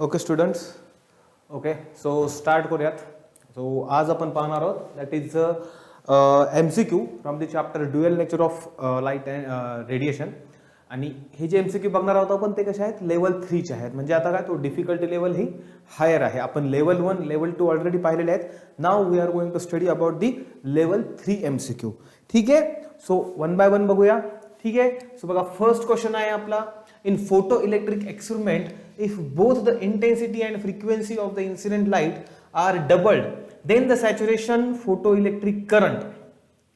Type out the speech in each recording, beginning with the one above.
Okay students, okay so start करूयात. So आज आपण पाहणार आहोत that is MCQ from the chapter dual nature of light and radiation. आणि हे जे MCQ बघणार आहोत आपण ते कसे आहेत, लेवल 3चे आहेत. म्हणजे आता काय तो डिफिकल्टी लेवल ही हायर आहे. आपण लेवल 1 लेवल 2 ऑलरेडी पाहिलेले आहेत. Now we are going to study about the level 3 MCQ. ठीक आहे, सो वन बाय वन बघूया. ठीक आहे, सो बघा फर्स्ट क्वेश्चन आहे आपला. In photo electric experiment, if both the intensity and frequency of the incident light are doubled, then the saturation photoelectric current.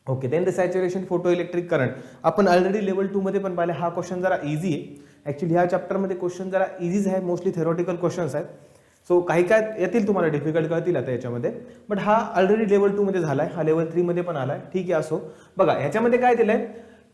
Okay, then the saturation photoelectric current. आपण already level 2 मध्ये पण पाहिले. हा question जरा easy आहे. Actually ह्या chapter मध्ये question जरा इझीच आहे, मोस्टली थेरोटिकल क्वेश्चन्स आहेत. सो काही काय येतील तुम्हाला डिफिकल्ट कळतील आता याच्यामध्ये, बट हा ऑलरेडी लेवल 2 मध्ये झालाय, हा लेवल 3 मध्ये पण आलाय. ठीक आहे, असो. बघा ह्याच्यामध्ये काय दिलंय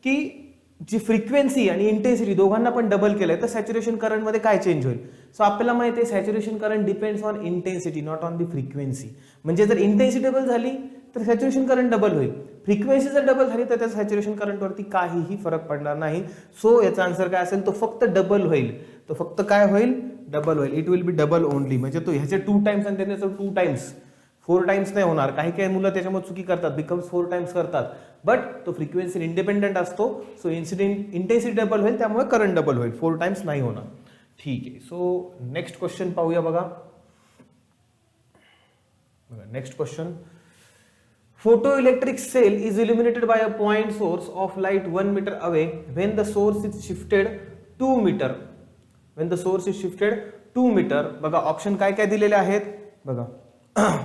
की जी फ्रिक्वेन्सी आणि इंटेन्सिटी दोघांना पण डबल केलंय, तर सॅच्युरेशन करंट मध्ये काय चेंज होईल. सो आपल्याला माहिती आहे saturation current depends on intensity, not on the frequency. म्हणजे जर इंटेन्सिटी डबल झाली तर सॅच्युरेशन करंट डबल होईल. फ्रिक्वेन्सी जर डबल झाली तर त्या सॅच्युरेशन करंटवरती काहीही फरक पडणार नाही. सो याचा आन्सर काय असेल, तो फक्त डबल होईल. तो फक्त काय होईल, डबल होईल. It will be double only. म्हणजे तो ह्याचे 2 टाइम्स आणि त्याचे 2 टाइम्स, 4 टाइम्स नाही होणार. काही काही मुलं त्याच्यामध्ये चुकी करतात, बिकम्स 4 टाइम्स करतात. बट तो फ्रिक्वेन्सी इंडिपेंडेंट असतो. सो इंटेन्सिटी डबल होईल, त्यामुळे करंट डबल होईल, 4 टाइम्स नाही होणार. ठीक आहे, सो नेक्स्ट क्वेश्चन पाहूया. बघा next question. Photo electric cell is illuminated by a point source of light 1 metre away when the source is shifted 2 metre. When the source is shifted 2 metre. बघा option काय काय दिलेले आहेत. बघा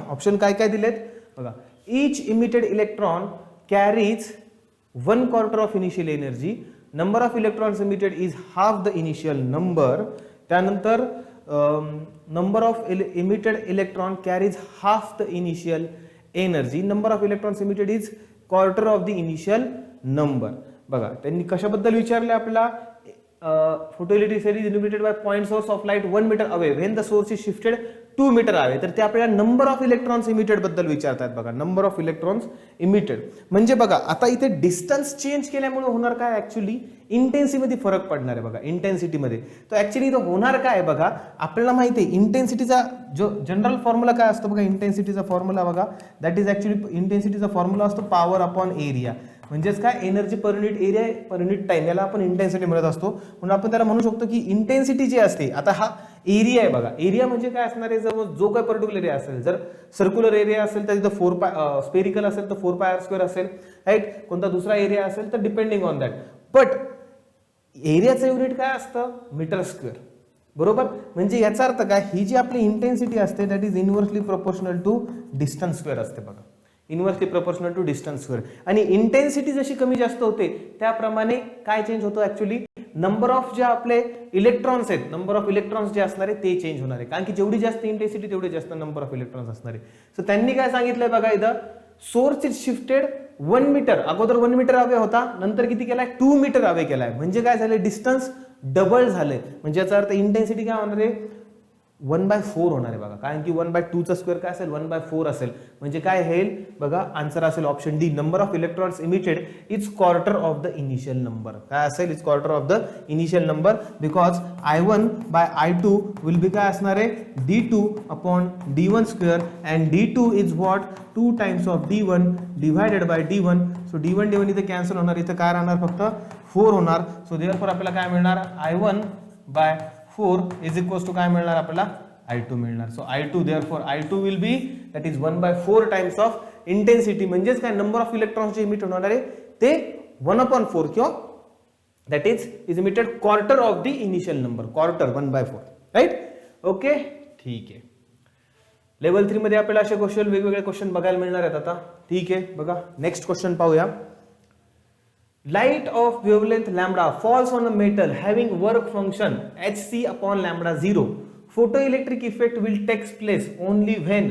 option काय काय दिलेत. बघा, each emitted electron carries 1/4 of initial energy. Number of electrons emitted is half the initial number. त्यानंतर number of emitted electron carries half the initial energy. Number of electrons emitted is quarter of the initial number. बघा त्यांनी कशाबद्दल विचारले आपल्याला. Photo electric cell is illuminated by point source of light 1 metre away when the source is shifted 2 metre away. तर ते आपल्याला number of electrons emitted बद्दल विचारतात. बघा नंबर ऑफ इलेक्ट्रॉन्स इमिटेड म्हणजे बघा आता इथे डिस्टन्स चेंज केल्यामुळे होणार काय, ऍक्च्युली इंटेन्सिटी मध्ये फरक पडणार आहे. बघा इंटेन्सिटी मध्ये तो ऍक्च्युली इथं होणार काय, बघा आपल्याला माहिती आहे इंटेन्सिटीचा जो जनरल फॉर्म्युला काय असतो. बघा इंटेन्सिटीचा फॉर्म्युला बघा, दॅट इज ऍक्च्युली इंटेन्सिटीचा फॉर्म्युला असतो पॉवर अपॉन एरिया. म्हणजेच काय, एनर्जी पर युनिट एरिया पर युनिट टाइम, याला आपण इंटेन्सिटी म्हणत असतो. म्हणून आपण त्याला म्हणू शकतो की इंटेन्सिटी जी असते, आता हा एरिया आहे. बघा एरिया म्हणजे काय असणार आहे, जर जो काही पर्टिक्युलर एरिया असेल, जर सर्क्युलर एरिया असेल तर तिथं 4 पाय, स्पेरिकल असेल तर 4 पाय r² असेल, राईट. कोणता दुसरा एरिया असेल तर डिपेंडिंग ऑन दॅट. बट एरियाचं युनिट काय असतं, मीटर स्क्वेअर. बरोबर. म्हणजे याचा अर्थ काय, ही जी आपली इंटेन्सिटी असते that is inversely proportional to distance square असते. बघा inversely proportional to distance square. आणि इंटेन्सिटी जशी कमी जास्त होते त्याप्रमाणे काय चेंज होतो, ऍक्च्युली नंबर ऑफ जे आपले इलेक्ट्रॉन्स आहेत, नंबर ऑफ इलेक्ट्रॉन्स जे असणार आहे ते चेंज होणार आहे. कारण की जेवढी जास्त इंटेन्सिटी तेवढे जास्त नंबर ऑफ इलेक्ट्रॉन्स असणार आहे. सो त्यांनी काय सांगितलंय बघा इथं, सोर्स इज शिफ्टेड 1 मीटर. अगोदर 1 मीटर अवे होता, नंतर किती केलाय, 2 मीटर अवे केलाय. म्हणजे काय झालं, डिस्टन्स डबल झालंय. म्हणजे याचा अर्थ इंटेन्सिटी काय होणार आहे, 1/4 होणार आहे. बघा कारण की 1/2 चा स्क्वेअर काय असेल, 1/4 असेल. म्हणजे काय होईल बघा, आन्सर असेल option D. Number of electrons emitted is quarter of the initial number. काय असेल, is quarter of the initial number. Because I1 by I2 will be काय असणार आहे, D2 upon D1 square. And D2 is what, 2 times of D1 divided by D1. So D1 इथे cancel होणार, इथे काय राहणार, फक्त 4 होणार. सो देअरफॉर आपल्याला काय मिळणार, I1 bye 4 is equals to काय मिळणार आपल्याला, I2 मिळणार. So I2 therefore I2 will be that is 1/4 times of intensity. म्हणजेच काय, नंबर ऑफ इलेक्ट्रॉन्स जे इमिट होणार आहे ते 1/4 किंवा that is emitted quarter of the initial number. Quarter 1/4, right. Okay ठीक आहे. लेवल 3 मध्ये आपल्याला असे क्वेश्चन, वेगवेगळे क्वेश्चन बघायला मिळणार आहेत आता. ठीक आहे, बघा नेक्स्ट क्वेश्चन पाहूया. Light of wavelength lambda falls on a metal having work function hc upon lambda 0. Photoelectric effect will take place only when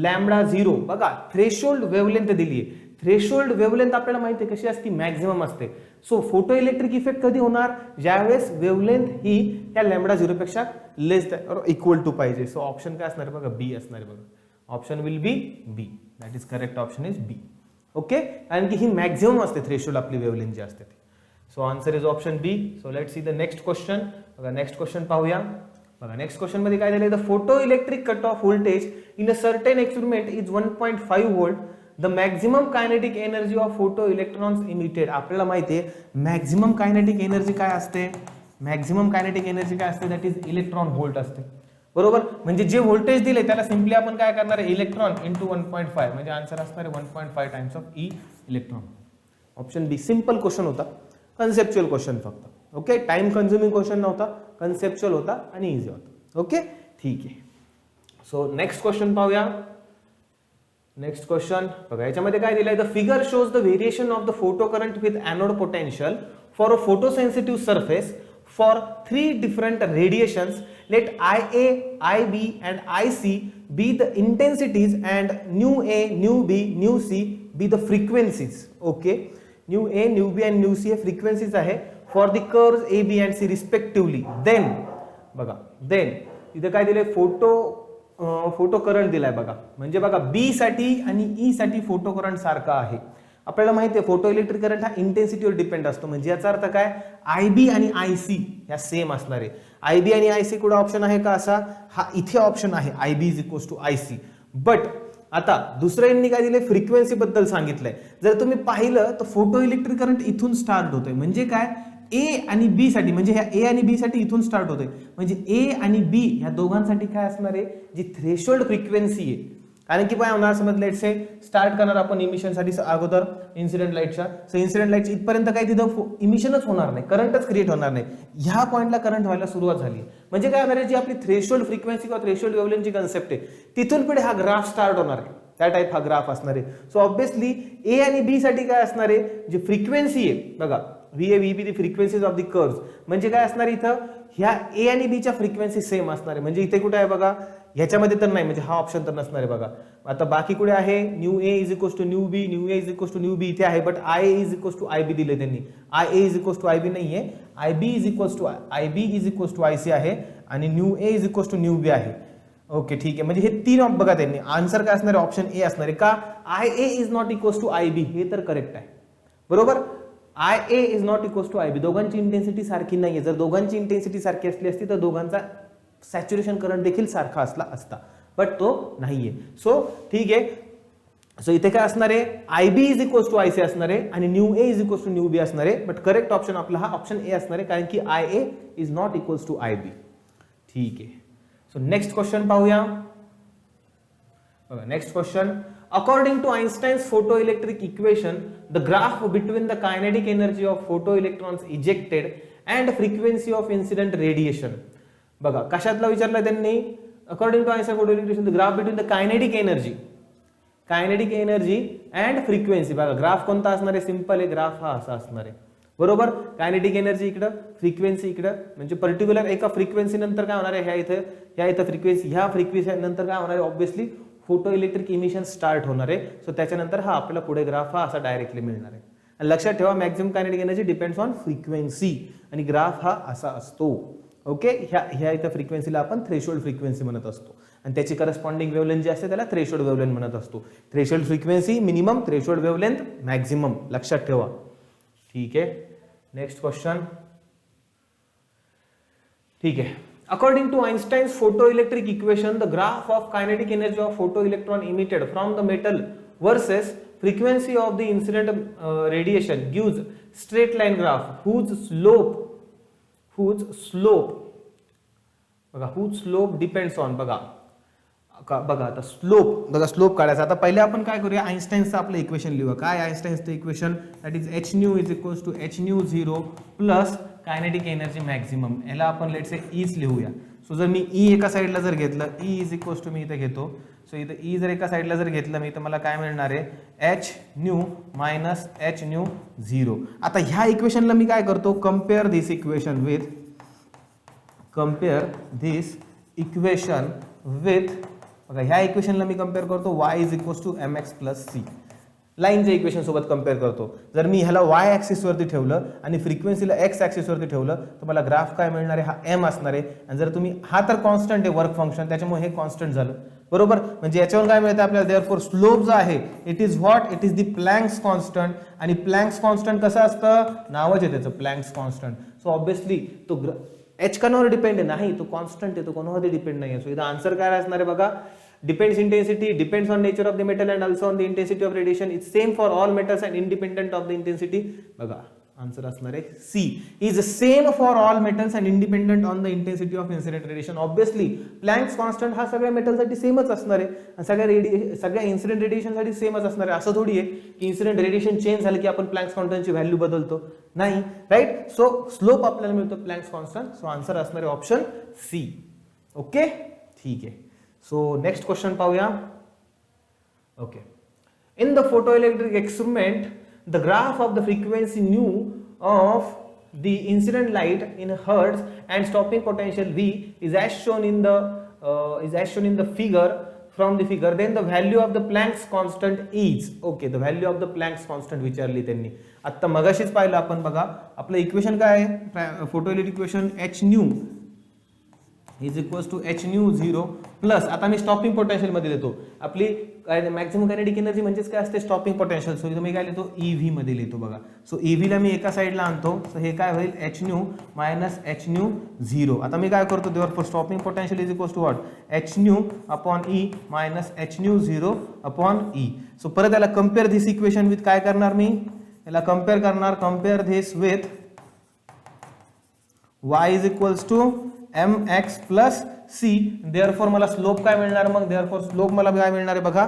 lambda 0. बघा थ्रेशोल्ड वेवलेंथ दिली आहे. थ्रेशोल्ड वेवलेंथ आपल्याला माहिती आहे कशी असते, मॅक्झिमम असते. सो फोटो इलेक्ट्रिक इफेक्ट कधी होणार, ज्यावेळेस वेवलेंथ ही त्या लॅम्बडा 0 पेक्षा लेस इक्वल टू पाहिजे. सो ऑप्शन काय असणार बघा, बी असणार आहे. बघा option will be B. That is correct option is B. Okay, कारण की ही मॅक्झिमम असते थ्रेशोल्ड आपली वेवलेंथ जी असते ती. So answer is option B. So let's see the next question. बघा नेक्स्ट क्वेश्चन पाहूया. बघा नेक्स्ट क्वेश्चन मध्ये काय दिलंय, the photo electric cut off voltage in a certain experiment is 1.5 volt, the maximum kinetic energy of photo electrons emitted. आपल्याला माहिती आहे maximum kinetic energy काय असते, मॅक्झिमम कायनेटिक एनर्जी काय असते, दॅट इज इलेक्ट्रॉन व्होल्ट असते. बरोबर, म्हणजे जे व्होल्टेज दिले त्याला सिंपली आपण काय करणार आहे, इलेक्ट्रॉन इंटू 1.5, म्हणजे आन्सर असणार आहे 1.5 times of e electron. Option B simple question होता, कन्सेप्च्युअल क्वेश्चन फक्त. ओके, टाइम कन्झ्युमिंग क्वेश्चन नव्हता, कन्सेप्च्युअल होता आणि इझी होता. ओके ठीक आहे. सो नेक्स्ट क्वेश्चन पाहूया. नेक्स्ट क्वेश्चन बघा, याच्यामध्ये काय दिलंय, the figure shows the variation of the photo current with anode potential for a photosensitive surface for 3 different radiations. Let IA, IB and IC be the intensities and nu A, nu B, nu C be the frequencies. Okay, nu A, nu B and nu C हे frequencies आहे for the curves A, B and C respectively. Then बघा, then इथे काय दिलंय, photo current दिलाय बघा, म्हणजे बघा B साठी आणि E साठी फोटो करंट सारखा आहे. आपल्याला माहिती आहे फोटो इलेक्ट्रिक करंट हा इंटेन्सिटीवर डिपेंड असतो, म्हणजे याचा अर्थ काय, आयबी आणि आयसी ह्या सेम असणार आहे. आयबी आणि आयसी कुठे ऑप्शन आहे का असा, हा इथे ऑप्शन आहे, IB is equals to IC. But आता दुसऱ्या यांनी काय दिले, फ्रिक्वेन्सी बद्दल सांगितलंय. जर तुम्ही पाहिलं तर फोटो इलेक्ट्रिक करंट इथून स्टार्ट होतोय, म्हणजे काय, ए आणि बी साठी, म्हणजे ह्या ए आणि बी साठी इथून स्टार्ट होतोय, म्हणजे ए आणि बी ह्या दोघांसाठी काय असणार आहे, जी थ्रेशोल्ड फ्रिक्वेन्सी आहे. कारण की काय होणार, समज लेट से स्टार्ट करणार आपण इमिशन साठी अगोदर इन्सिडेंट लाईटच्या, सो इन्सिडेंट लाईट इथपर्यंत काही तिथं इमिशनच होणार नाही, करंटच क्रिएट होणार नाही. ह्या पॉईंटला करंट व्हायला सुरुवात झाली, म्हणजे काय होणार आहे, जी आपली थ्रेशोल्ड फ्रिक्वेन्सी किंवा थ्रेशोल्ड वेव्हलेंथची कन्सेप्ट आहे तिथून पुढे हा ग्राफ स्टार्ट होणार आहे, त्या टाइप हा ग्राफ असणार आहे. सो ऑब्विसली ए आणि बी साठी काय असणार आहे, जी फ्रिक्वेन्सी आहे बघा, V A V be the frequencies of the curves, म्हणजे काय असणार इथं, ह्या ए आणि बी च्या फ्रिक्वेन्सी सेम असणार आहे. म्हणजे इथे कुठे आहे बघा, ह्याच्यामध्ये तर नाही, म्हणजे हा ऑप्शन तर नसणार आहे बघा. आता बाकी कुठे आहे, nu A is equals to nu B, nu A is equals to nu B इथे आहे, but I A is equals to I B दिले त्यांनी. I A is equals to I B नाहीये, I B is equals to I B is equals to I C आहे आणि nu A is equals to nu B आहे. Okay ठीक आहे, म्हणजे हे तीन बघा त्यांनी आन्सर काय असणार आहे, ऑप्शन ए असणार आहे. का, I A is not equals to I B, हे तर करेक्ट आहे. बरोबर, I A is not equals to I B, दोघांची इंटेन्सिटी सारखी नाहीये. जर दोघांची इंटेन्सिटी सारखी असली असती तर दोघांचा सॅच्युरेशन करंट देखील सारखा असला असता, बट तो नाहीये. सो ठीक आहे, सो इथे काय असणार आहे, I B is equals to I C असणार आहे आणि nu A is equals to nu B असणार आहे. बट करेक्ट ऑप्शन आपला हा ऑप्शन ए असणार आहे, कारण की I A is not equals to I B. ठीक आहे, सो नेक्स्ट क्वेश्चन पाहूया. बघा next question, according to Einstein's photoelectric equation, the graph between the kinetic energy of photoelectrons ejected and frequency of incident radiation. बघा कशातला विचारला त्यांनी, according to Einstein's photoelectric equation, the graph between the kinetic energy and frequency. बघा graph कोणता असणार आहे, simple आहे, graph हा असा असणार आहे. बरोबर, कायनेटिक एनर्जी इकडं, फ्रिक्वेन्सी इकडं, म्हणजे पर्टिक्युलर एका फ्रिक्वेन्सी नंतर काय होणार आहे, ह्या इथं फ्रिक्वेन्सी, ह्या फ्रिक्वेन्सी नंतर काय होणार आहे, obviously photo electric emission start होणार आहे. सो त्याच्यानंतर हा आपल्याला पुढे ग्राफ हा असा डायरेक्टली मिळणार आहे. आणि लक्षात ठेवा, maximum kinetic energy depends on frequency आणि ग्राफ हा असा असतो. ओके, ह्या इथं फ्रिक्वेन्सीला आपण थ्रेशोल्ड फ्रिक्वेन्सी म्हणत असतो आणि त्याची करस्पॉन्डिंग वेव्हलेंथ जी असते त्याला थ्रेशोल्ड वेव्हलेंथ म्हणत असतो. Threshold frequency minimum, threshold wavelength maximum, लक्षात ठेवा. ठीक आहे, नेक्स्ट क्वेश्चन. ठीक आहे, according to Einstein's photoelectric equation, the graph of kinetic energy of photoelectron emitted from the metal versus frequency of the incident radiation gives straight line graph whose slope depends on, बघा आता slope काढायचा. आता पहिले आपण काय करूया, आइन्स्टाईनचं आपलं equation लिहूया. काय आइन्स्टाईनचं equation, that is H nu is equals to H nu zero plus kinetic energy maximum. याला आपण लेट्स से ईच लिहूया. सो जर मी ई एका साईडला जर घेतलं, ई इज इक्वल्स टू मी इथे घेतो, सो इथे ई जर एका साईडला जर घेतलं मी, तर मला काय मिळणार आहे, H nu minus H nu zero. आता ह्या इक्वेशनला मी काय करतो, कम्पेअर दिस इक्वेशन विथ बघा ह्या इक्वेशनला मी कम्पेअर करतो y is equals to M X plus C, लाईनच्या इक्वेशन सोबत कम्पेअर करतो. जर मी ह्याला y ऍक्सिस वरती ठेवलं आणि फ्रिक्वेन्सीला x ऍक्सिस वरती ठेवलं तर मला ग्राफ काय मिळणार आहे, हा m असणार आहे. आणि जर तुम्ही, हा तर कॉन्स्टंट आहे वर्क फंक्शन, त्याच्यामुळे हे कॉन्स्टंट झालं. बरोबर, म्हणजे याच्यावर काय मिळतं आपल्याला, देअरफॉर स्लोप जो आहे it is what, it is the Planck's constant. आणि प्लँक्स कॉन्स्टंट कसं असतं, नावच आहे त्याचं प्लँक्स कॉन्स्टंट. सो ऑब्विसली तो एच कणावर डिपेंड आहे नाही, तो कॉन्स्टंट आहे, तो कोणावरती डिपेंड नाही आहे. सो इथं आन्सर काय असणार आहे बघा, depends intensity, depends on nature of the metal and also on the intensity of radiation, it's same for all metals and independent of the intensity. बघा आन्सर असणार आहे C, is same for all metals and independent on the intensity of incident radiation. Obviously Planck's constant हा सगळ्या मेटलसाठी सेमच असणार आहे आणि सगळ्या इन्सिडेंट रेडिएशनसाठी सेमच असणार आहे. असं थोडी आहे की इन्सिडेंट रेडिएशन चेंज झालं की आपण प्लँक्स कॉन्स्टंटची व्हॅल्यू बदलतो, नाही, राईट. सो स्लोप आपल्याला मिळतो प्लँक्स कॉन्स्टंट. सो आन्सर असणार आहे ऑप्शन सी. ओके, ठीक आहे. सो नेक्स्ट क्वेश्चन पाहूया. Okay, in the photoelectric experiment the graph of the frequency nu of the incident light in hertz and stopping potential V is as shown in the figure. From the figure, then the value of the Planck's constant is. Okay, the value of the Planck's constant विचारली त्यांनी. आता मगाशीच पाहिलं आपण बघा, आपलं equation काय आहे, photoelectric equation h nu is equals to h nu 0 plus, आता मी स्टॉपिंग पोटेन्शियल मध्ये देतो, आपली मॅक्सिमम कायनेटिक एनर्जी म्हणजेच काय असते, स्टॉपिंग पोटेन्शियल. सो इथं मी काय लिहितो, EV मध्ये लिहितो बघा. सो EV ला मी एका साईडला आणतो, सो हे काय होईल h nu minus h nu 0. आता मी काय करतो, therefore stopping potential is equals to what, h nu upon E minus h nu 0 upon E. So परत याला कम्पेअर धिस इक्वेशन विथ काय करणार मी, याला कम्पेअर करणार, compare this with y is equals to mx plus c. Therefore मला slope काय मिळणार मग, देअरफॉर स्लोप मला काय मिळणार आहे बघा,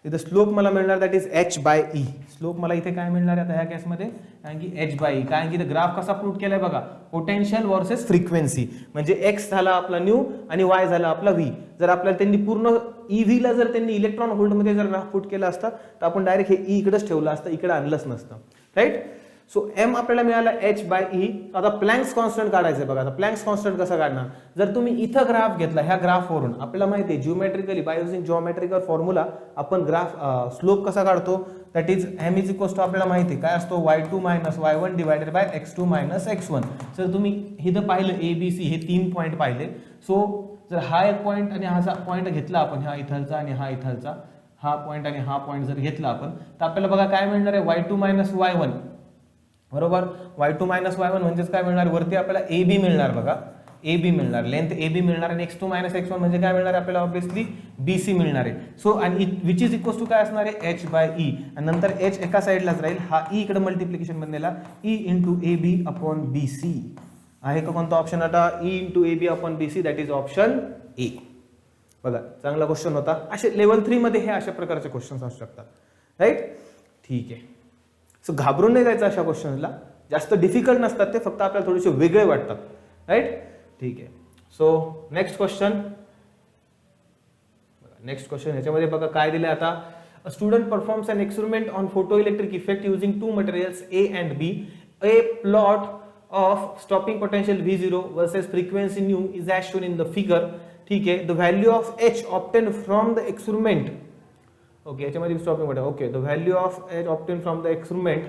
इथं स्लोप मला मिळणार that is h by e. Slope मला इथे काय मिळणार आहे आता ह्या केसमध्ये, कारण की h बाय e, कारण की इथं ग्राफ कसा प्रूट केलाय बघा, पोटेन्शियल वर्सेस फ्रिक्वेन्सी, म्हणजे x झाला आपला न्यू आणि y झाला आपला v. जर आपल्याला त्यांनी पूर्ण EV ला जर त्यांनी इलेक्ट्रॉन व्होल्ट मध्ये जर ग्राफ पुट केला असता तर आपण डायरेक्ट हे e इकडेच ठेवलं असतं, इकडे आणलंच नसतं, राईट. सो m आपल्याला मिळाला h बाय e. आता प्लँक्स कॉन्स्टंट काढायचं बघा. आता प्लँक्स कॉन्स्टंट कसा काढणार, जर तुम्ही इथं ग्राफ घेतला, ह्या ग्राफवरून आपल्याला माहिती आहे geometrically by using geometrical formula आपण ग्राफ स्लोप कसा काढतो, that is m is equals to आपल्याला माहिती आहे काय असतो, y2 minus y1 divided by x2 minus x1. जर तुम्ही इथं पाहिलं ABC हे 3 पॉईंट पाहिले, सो जर हा एक पॉईंट आणि हा पॉईंट घेतला आपण, हा इथलचा आणि हा इथलचा, हा पॉईंट आणि हा पॉईंट जर घेतला आपण, तर आपल्याला बघा काय मिळणार आहे, y2 मायनस y1 बरोबर, y2 मायनस y1 म्हणजेच काय मिळणार, वरती आपल्याला AB मिळणार बघा, AB मिळणार, लेंथ AB मिळणार, आणि x2 मायनस x1 म्हणजे काय मिळणार आपल्याला, ऑब्विसली BC मिळणार आहे. सो आणि विच इज इक्वल्स टू काय असणार आहे, h बाय e, आणि नंतर h एका साईडलाच राहील, हा e इकडे मल्टिप्लिकेशन बनलेला e into AB upon BC आहे का कोणता ऑप्शन आता, e into AB upon BC, that is option ए. बघा चांगला क्वेश्चन होता. असे लेवल 3 मध्ये हे अशा प्रकारचे क्वेश्चन असू शकतात, राईट. ठीक आहे. सो घाबरून नाही जायचं अशा क्वेश्चनला, जास्त डिफिकल्ट नसतात ते, फक्त आपल्याला थोडेसे वेगळे वाटतात, राईट. ठीक आहे. So next question, next question ह्याच्यामध्ये बघा काय दिले आता, a student performs an experiment on photoelectric effect using 2 materials A and B. A plot of stopping potential V0 versus frequency nu is as shown in the figure. ठीक आहे. The value of H obtained from the experiment. Okay, याच्यामध्ये stopping point. Okay, the value of H obtain from the experiment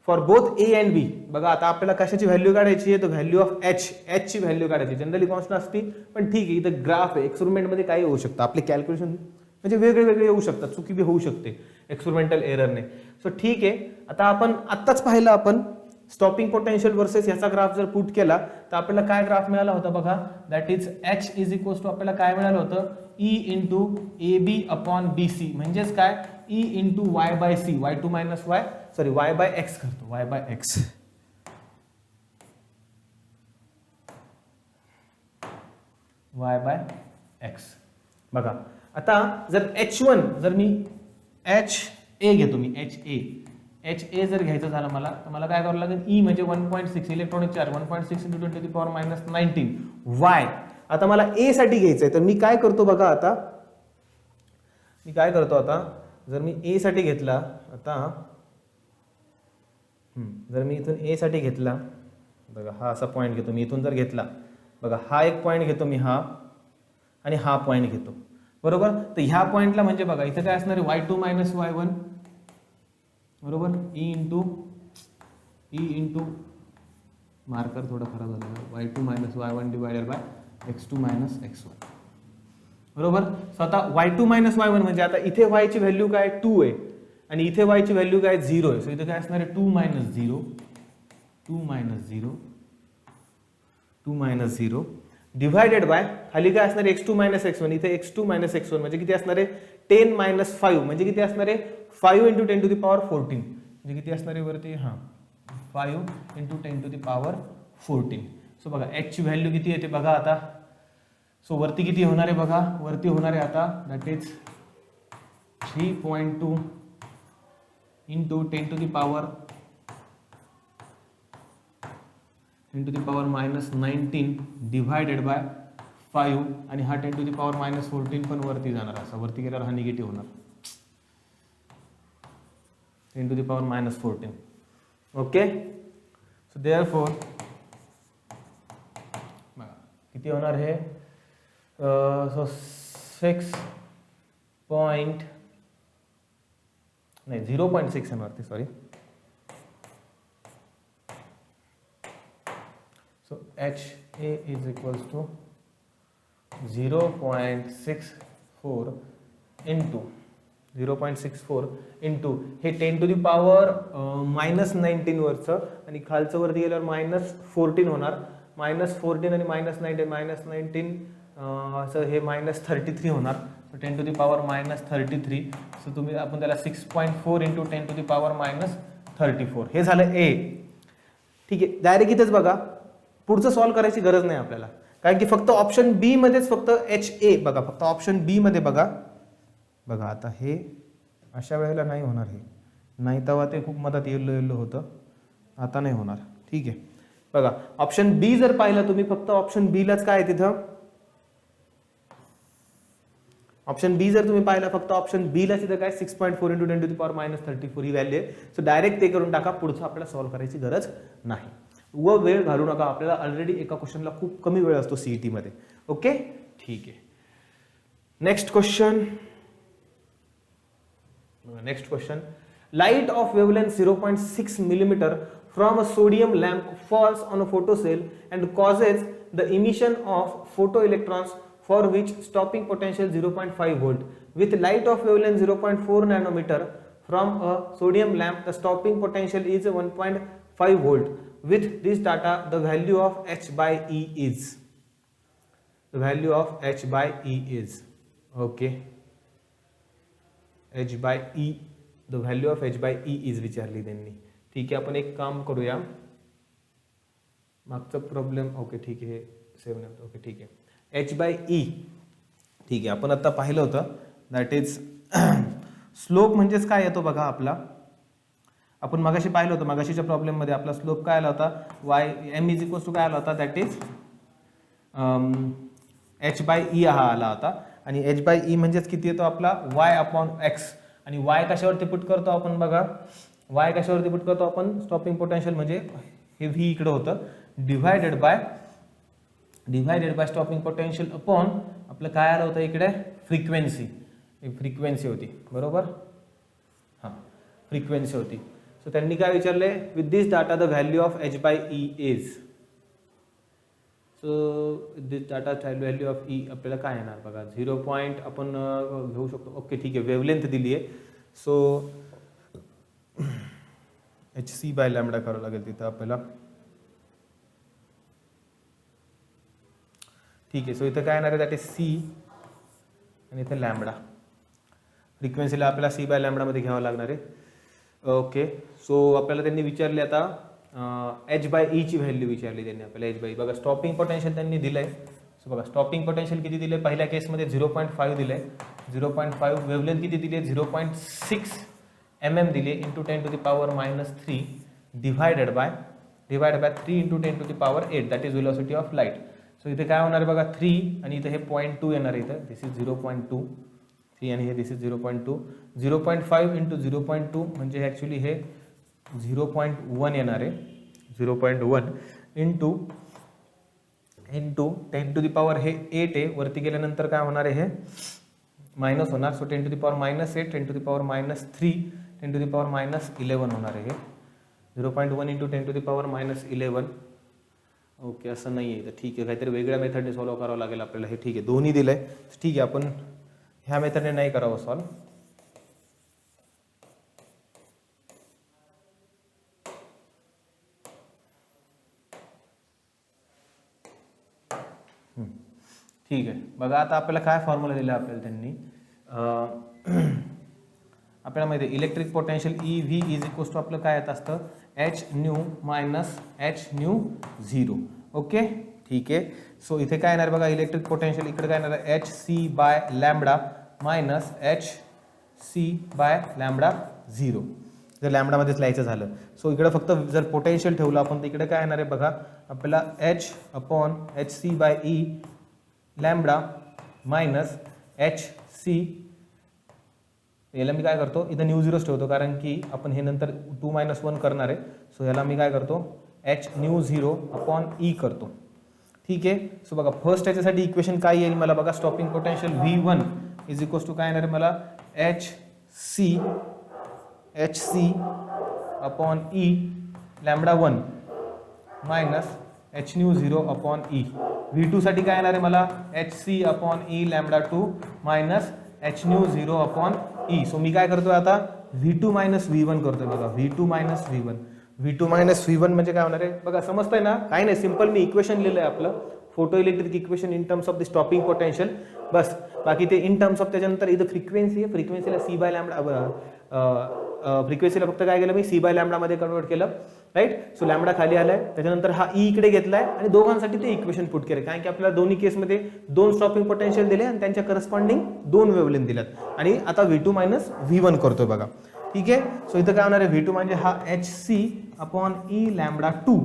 for both A and B. बघा आता आपल्याला कशाची value काढायची आहे, the value of H ची व्हॅल्यू काढायची. Generally constant असते, पण ठीक आहे, इथं ग्राफ आहे, एक्सपेरिमेंट मध्ये काही होऊ शकतं, आपले कॅल्क्युलेशन म्हणजे वेगळे वेगळे येऊ शकतात, चुकी बी होऊ शकते एक्सपेरिमेंटल एररने. सो ठीक आहे. आता आपण आत्ताच पाहिलं, आपण स्टॉपिंग पोटेन्शियल वर्सेस याचा ग्राफ जर पुट केला तर आपल्याला काय ग्राफ मिळाला होता बघा, that is H is equals to आपल्याला काय मिळालं होतं, E into AB upon BC, म्हणजेच काय E into Y by C, y2 minus y, sorry y by x करतो, y by x, y by x. बघा आता जर H1 जर मी HA घेतो, मी HA जर घ्यायचं झालं मला, तर मला काय करावं लागेल, E म्हणजे 1.6 electronic charge, 1.6 into 10 to the power minus 19 y. आता मला A साठी घ्यायचंय, तर मी काय करतो बघा, आता मी काय करतो, आता जर मी A साठी घेतला, आता जर मी इथून A साठी घेतला बघा, हा असा पॉईंट घेतो मी, इथून जर घेतला बघा, हा एक पॉईंट घेतो मी, हा आणि हा पॉईंट घेतो, बरोबर. तर ह्या पॉईंटला म्हणजे बघा इथं काय असणार आहे, y2 मायनस y1 बरोबर, E इंटू मार्कर थोडा खराब झाला, y2 minus y1 divided by x2 minus x1 बरोबर. सो आता y2 मायनस y1 म्हणजे आता इथे y ची व्हॅल्यू काय 2 आहे आणि इथे y ची व्हॅल्यू काय 0 आहे. सो इथे काय असणार आहे 2 minus 0, 2 minus 0, 2 minus 0 divided by खाली काय असणार आहे x2 मायनस x1 इथे x2 मायनस x1 म्हणजे किती असणार आहे 10 मायनस 5 म्हणजे किती असणार आहे 5 इंटू 10 टू द पॉवर 14 म्हणजे किती असणार आहे वरती 5 into 10 to the power 14. So बघा h ची व्हॅल्यू किती येते बघा आता. सो वरती किती होणार आहे बघा वरती होणार आहे आता that is 3.2 into 10 to the power minus 19 divided by 5 आणि हा 10 टू द पॉवर मायनस 14 पण वरती जाणार असा वरती गेल्यावर हा निगेटिव्ह होणार 10 to the power minus 14. Okay so therefore किती होणार हे सो 6 पॉइंट नाही 0.6 वरती sorry. So HA is equals to 0.64 into 0.64 into हे 10 टू दी पॉवर मायनस 19 वरचं आणि खालचं वरती गेल्यावर मायनस 14 होणार. मायनस 14 आणि मायनस 19 असं हे मायनस 33 होणार. So 10 to the power minus 33. So तुम्ही आपण त्याला 6.4 into 10 to the power minus 34 हे झालं ए. ठीक आहे डायरेक्ट इथेच बघा पुढचं सॉल्व्ह करायची गरज नाही आपल्याला कारण की फक्त ऑप्शन बी मध्येच फक्त एच ए बघा फक्त ऑप्शन बी मध्ये बघा आता हे अशा वेळेला नाही होणार हे नाही तेव्हा ते खूप मदत येल्लो होतं आता नाही होणार. ठीक आहे बघा ऑप्शन बी जर पाहिलं तुम्ही फक्त ऑप्शन बी लाच काय आहे तिथं ऑप्शन बी जर तुम्ही पाहिलं फक्त ऑप्शन बी ला तिथं काय 6.4 into 10 to the power minus 34 ही व्हॅल्यू आहे. सो डायरेक्ट ते करून टाका पुढचं आपल्याला सॉल्व्ह करायची गरज नाही व वेळ घालू नका आपल्याला ऑलरेडी एका क्वेश्चनला खूप कमी वेळ असतो सीईटी मध्ये. ओके ठीक आहे next question light of wavelength 0.6 millimeter from a sodium lamp falls on a photocell and causes the emission of photoelectrons for which stopping potential 0.5 volt with light of wavelength 0.4 nanometer from a sodium lamp the stopping potential is 1.5 volt. With this data the value of h by e is okay h by e the value of h by e is विचारली त्यांनी. ठीक आहे आपण एक काम करूया मागचा problem okay ठीक आहे 7 ओके ठीक आहे h by e ठीक आहे आपण आता पाहिलं होतं दॅट इज स्लोप म्हणजेच काय येतो बघा आपला आपण मगाशी पाहिलं होतं मगाशीच्या प्रॉब्लेम मध्ये आपला स्लोप काय आला होता y m is equals to काय आला होता that is h by e हा आला होता आणि h बाय e म्हणजेच किती येतो आपला y अपॉन x आणि y कशावरती पुट करतो आपण बघा y कशावरती पुट करतो आपण स्टॉपिंग पोटेन्शियल म्हणजे हे v इकडे होतं divided by stopping potential upon आपलं काय आलं होतं इकडे फ्रिक्वेन्सी होती बरोबर फ्रिक्वेन्सी होती. सो त्यांनी काय विचारले with this data the value of h by e is so this data value of e आपल्याला काय येणार बघा 0. आपण घेऊ शकतो ओके ठीक आहे वेवलेंथ दिली आहे सो hc बाय लॅम्बडा करावं लागेल तिथं आपल्याला. ठीक आहे सो इथं काय येणार आहे दॅट इज c आणि इथं लॅम्बडा फ्रिक्वेन्सीला आपल्याला c बाय लॅम्बडा मध्ये घ्यावं लागणार आहे. ओके सो आपल्याला त्यांनी विचारले आता h बाय e ची व्हॅल्यू विचारली त्यांनी आपल्याला h बाय बघा स्टॉपिंग पोटेन्शियल त्यांनी दिलंय. सो बघा स्टॉपिंग पोटेन्शियल किती दिले पहिल्या केसमध्ये 0.5 दिले 0.5 वेवलेंथ किती दिली 0.6 mm दिले into 10 to the power minus 3 divided by 3 into 10 to the power 8 that is velocity of light. So इथे काय होणार आहे बघा 3 आणि इथे हे 0.2 येणार आहे इथं दिस इज 0.2 3 आणि हे दिस इज 0.2 0.5 इंटू 0.2 म्हणजे ॲक्च्युली हे 0.1 येणार आहे 0.1 इंटू 10 टू द पॉवर हे 8 आहे वरती गेल्यानंतर काय होणार आहे हे मायनस होणार. So 10 to the power minus 8 10 to the power minus 3 10 to the power minus 11 होणार आहे 0.1 into 10 to the power minus 11. Okay असं नाही आहे तर ठीक आहे काहीतरी वेगळ्या मेथडने सॉल्व्ह करावं लागेल आपल्याला हे ठीक आहे दोन्ही दिलंय ठीक आहे आपण ह्या मेथडने नाही करावं सॉल्व्ह. ठीक आहे. बघा आता आपल्याला काय फॉर्म्युला दिला आपल्याला त्यांनी, आपल्याला माहिती आहे electric potential E V is equals to आपलं काय येत असतं H nu minus H nu zero. Okay ठीक आहे. सो इथे काय येणार बघा इलेक्ट्रिक पोटेन्शियल इकडे काय येणार H C by lambda minus H C by lambda zero, जर लॅम्बडामध्येच लिहायचं झालं. सो इकडे फक्त जर पोटेन्शियल ठेवलं आपण तर इकडे काय येणार आहे बघा आपल्याला H upon H C by E lambda minus H C, याला मी काय करतो इथं न्यू झिरोच ठेवतो कारण की आपण हे नंतर 2 - 1 करणार आहे. सो याला मी काय करतो H nu zero upon E करतो. ठीक आहे. सो बघा फर्स्ट याच्यासाठी इक्वेशन काय येईल मला बघा stopping potential V1 is equals to काय येणार आहे मला H C upon E lambda 1 minus H nu zero upon E. V2 साठी काय येणार आहे मला H C upon E lambda 2 minus H nu zero upon E. So मी काय करतोय आता V2 मायनस V1 करतोय बघा V2 minus V1. V2 minus V1 म्हणजे काय होणार आहे बघा समजतंय ना, काही नाही सिंपल मी इक्वेशन लिहिलंय आपलं photo electric equation in terms of the stopping potential बस. बाकी ते इन टर्म्स ऑफ त्याच्यानंतर इथं फ्रिक्वेन्सी आहे, फ्रिक्वेन्सीला सी बाय लॅम्बडा फ्रिक्वेन्सीला फक्त काय केलं मी सी बाय लॅम्बडा मध्ये कन्वर्ट केलं राईट. सो लॅम्बडा खाली आलाय त्याच्यानंतर हा ई इकडे घेतलाय आणि दोघांसाठी ते इक्वेशन पुट केलं कारण की आपल्याला दोन्ही केसमध्ये 2 स्टॉपिंग पोटेन्शियल दिले आणि त्यांच्या करस्पॉन्डिंग 2 वेव्हलेंथ दिल्यात आणि आता V2 मायनस V1 करतोय बघा. ठीक आहे. सो इथं काय होणार आहे V2 म्हणजे हा H C upon E lambda 2,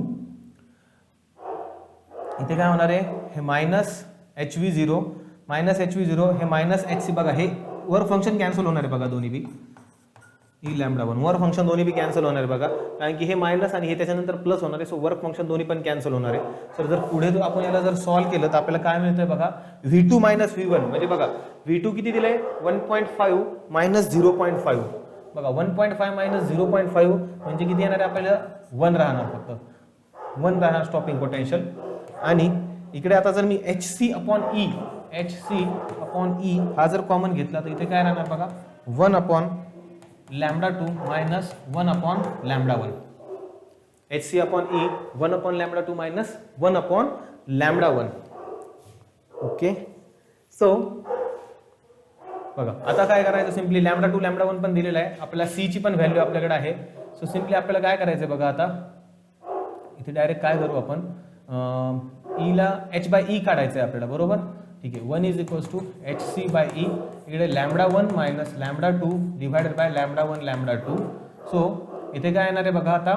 इथे काय होणार आहे हे मायनस एच व्ही झिरो हे मायनस एच सी बघा हे वर फंक्शन कॅन्सल होणार आहे बघा दोन्ही बी ई लॅम्बडा 1 वर फंक्शन दोन्ही बी कॅन्सल होणार आहे बघा कारण की हे मायनस आणि हे त्याच्यानंतर प्लस होणार आहे. सो वर्क फंक्शन दोन्ही पण कॅन्सल होणार आहे. सर जर पुढे आपण याला जर सॉल्व्ह केलं तर आपल्याला काय मिळतंय बघा V2 मायनस V1 म्हणजे बघा V2 किती दिलंय 1.5 मायनस 0.5 बघा 1.5 मायनस 0.5 म्हणजे किती येणार आहे आपल्याला 1 राहणार, फक्त 1 राहणार स्टॉपिंग पोटेन्शियल. आणि इकडे आता जर मी एच सी अपॉन ई हा जर कॉमन घेतला तर इथे काय राहणार बघा 1 upon lambda 2 minus 1 upon lambda 1. H C upon E 1 upon lambda 2 minus 1 upon lambda 1. Okay. So बघा आता काय करायचं सिम्पली लॅम्बडा 2 लॅम्बडा 1 पण दिलेला आहे आपल्याला सी ची पण व्हॅल्यू आपल्याकडे आहे. सो सिम्पली आपल्याला काय करायचं बघा आता इथे डायरेक्ट काय करू आपण ईला एच बाय ई काढायचं आहे आपल्याला बरोबर. ठीक आहे. 1 is equals to H C by E इकडे lambda 1 minus lambda 2 divided by lambda 1 lambda 2. So इथे काय येणार आहे बघा आता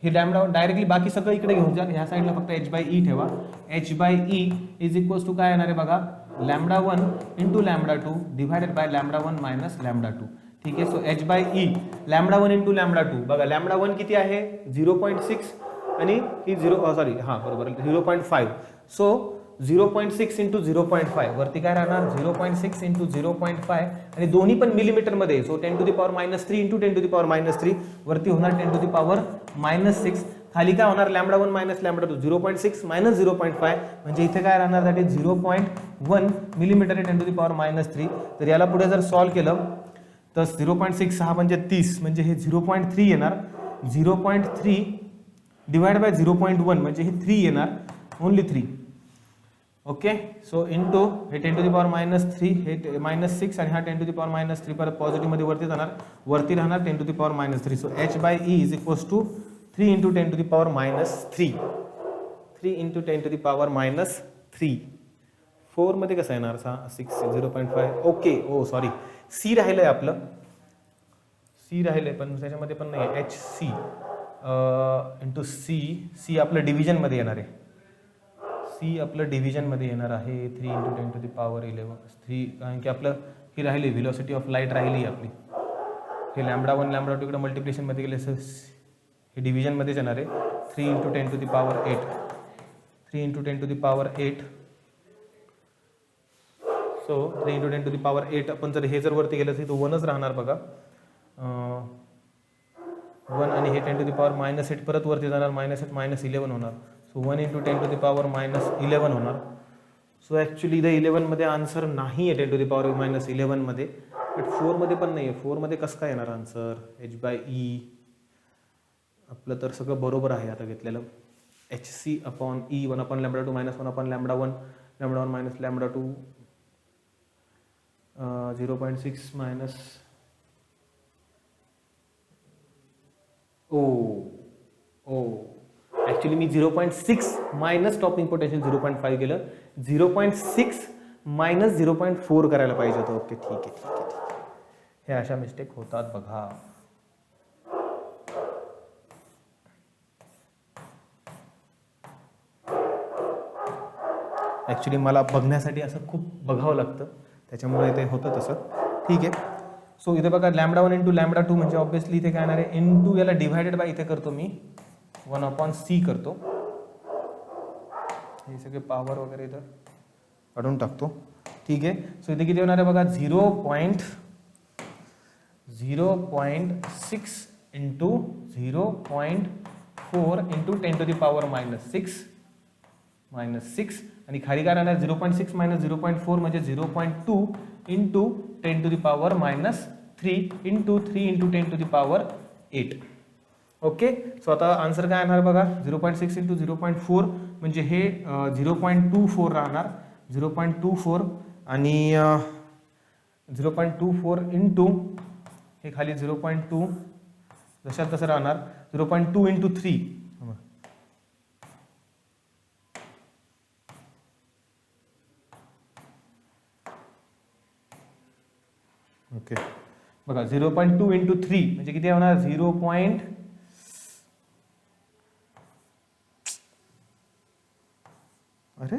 हे लॅम्बडा डायरेक्टली बाकी सगळं इकडे घेऊन जा, ह्या साईडला फक्त एच बाय ई ठेवा. H by E is equals to काय येणार आहे बघा lambda 1 into lambda 2 divided by lambda 1 minus lambda 2. ठीक आहे. So H by E lambda 1 into lambda 2 बघा लॅम्बडा 1 किती आहे 0.6 आणि ही सॉरी हां बरोबर 0.5. सो 0.6 इंटू 0.5 वरती काय राहणार 0.6 इंटू 0.5 आणि दोन्ही पण मिलीमीटर मध्ये. So 10 to the power -3 into 10 to the power -3 वरती होणार 10 to the power -6. खाली काय होणार लॅम्बडा 1 मायनस लॅम्बडा 2 0.6 मायनस 0.5 म्हणजे इथे काय राहणार that is 0.1 millimetre 10 to the power -3. तर याला पुढे जर सॉल्व्ह केलं तर 0.6 6 म्हणजे 30 म्हणजे हे 0.3 येणार. 0.3 डिवाइड बाय 0.1 म्हणजे हे 3 येणार ओनली 3. ओके. सो इंटू हे 10 to the power -3 हे -6 आणि हा 10 to the power -3 परत पॉझिटिव्ह मध्ये वरती जाणार वरती राहणार 10 to the power -3. So h by e is equals to 3 into 10 to the power -3 3 into 10 to the power -3. 4 मध्ये कसं येणार 6 0.5. ओके ओ सॉरी सी राहिलंय आपलं सी राहिलंय पण त्याच्यामध्ये पण नाही एच सी इंटू सी आपलं डिव्हिजनमध्ये येणार आहे. सी आपलं डिव्हिजनमध्ये येणार आहे 3 इंटू 10 to the power 11 3 कारण की आपलं ही राहिली व्हेलॉसिटी ऑफ लाईट राहिली आपली. हे लॅम्बडा 1 लॅम्बडा 2 इकडे मल्टिप्लिकेशनमध्ये गेले सर हे डिव्हिजनमध्येच येणार आहे 3 into 10 to the power 8 3 into 10 to the power 8. So 3 into 10 to the power 8 आपण जर हे जर वरती गेलं तर तो 1च राहणार बघा 1 आणि हे 10 to the power -8 परत वरती जाणार -8 -11 होणार. So 1 into 10 to the power -11 होणार. सो ॲक्च्युली इथं 11 मध्ये आन्सर नाही आहे 10 to the power -11 मध्ये बट 4 मध्ये पण नाही आहे. 4 मध्ये कसं काय येणार आन्सर h बाय ई आपलं तर सगळं बरोबर आहे आता घेतलेलं. H C upon E 1 upon lambda 2 -1 upon lambda 1 lambda 1 minus lambda 2 0.6 minus actually मी 0.6 मायनस टॉपिंग पोटेन्शियल 0.5 केलं, 0.6 मायनस 0.4 करायला पाहिजे होतं. ओके ठीक आहे ठीक आहे ठीक आहे. हे अशा मिस्टेक होतात बघा. ॲक्च्युली मला बघण्यासाठी असं खूप बघावं लागतं, त्याच्यामुळे ते होतं तसं. ठीक आहे. सो इथे बघा लॅमडा 1 इंटू लॅमडा 2 म्हणजे ऑब्व्हियसली इथे काय येणार आहे, इंटू याला डिव्हायडेड बाय इथे करतो मी 1/c करतो. हे सगळे पॉवर वगैरे इथं काढून टाकतो. ठीक आहे. सो इथे किती होणार आहे बघा, 0.6 into 0.4 into 10 to the power minus 6 आणि खाली काय राहणार 0.6 मायनस 0.4 म्हणजे 0.2 into 10 to the power -3 into 3 into 10 to the power 8. Okay. So आता आन्सर काय येणार बघा, 0.6 इंटू 0.4 म्हणजे हे 0.24 राहणार, 0.24 आणि 0.24 इंटू हे खाली 0.2 जशात तसं राहणार, 0.2 इंटू 3 ओके बघा 0.2 इंटू 3 म्हणजे किती होणार 0. अरे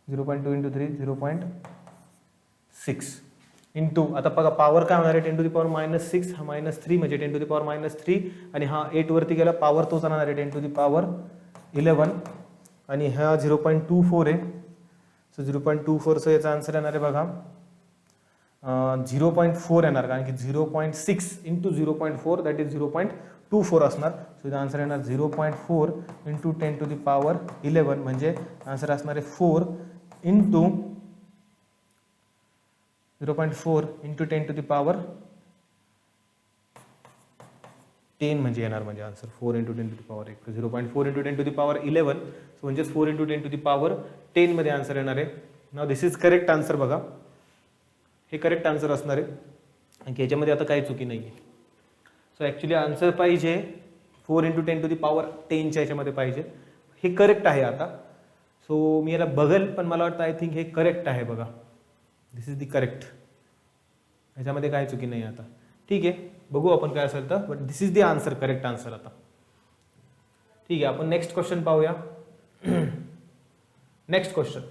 0.2 इंटू 3 0.6 इंटू आता बघा पॉवर काय होणार आहे 10 to the power -6 हा -3 म्हणजे 10 to the power -3 आणि हा 8 वरती गेला पॉवर तो जाणार आहे 10 to the power 11 आणि हा 0.24 आहे. सो 0.24 चा याचा आन्सर येणार आहे बघा 0.4 येणार, कारण की 0.6 इंटू 0.4 दॅट इज 0.24 असणार. सो इथं आन्सर येणार 0.4 इंटू 10 to the power 11 म्हणजे आन्सर असणार आहे 4 into 0.4 into 10 to the power 10 म्हणजे येणार, म्हणजे answer 4 into 10 to the power 1. 0.4 into 10 to the power 11 so म्हणजेच 4 इंटू 10 to the power 10 मध्ये आन्सर येणार आहे. Now this is correct answer बघा, हे करेक्ट आन्सर असणार आहे आणि याच्यामध्ये आता काही चुकी नाही आहे. सो ॲक्च्युली आन्सर पाहिजे 4 इंटू 10 to the power 10च्या याच्यामध्ये पाहिजे, हे करेक्ट आहे आता. सो मी याला बघेल पण मला वाटतं आय थिंक हे करेक्ट आहे बघा, दिस इज दी करेक्ट, ह्याच्यामध्ये काय चुकी नाही आता. ठीक आहे, बघू आपण काय असेल तर, but this is the answer, correct answer आता. ठीक आहे, आपण नेक्स्ट क्वेश्चन पाहूया. Next question,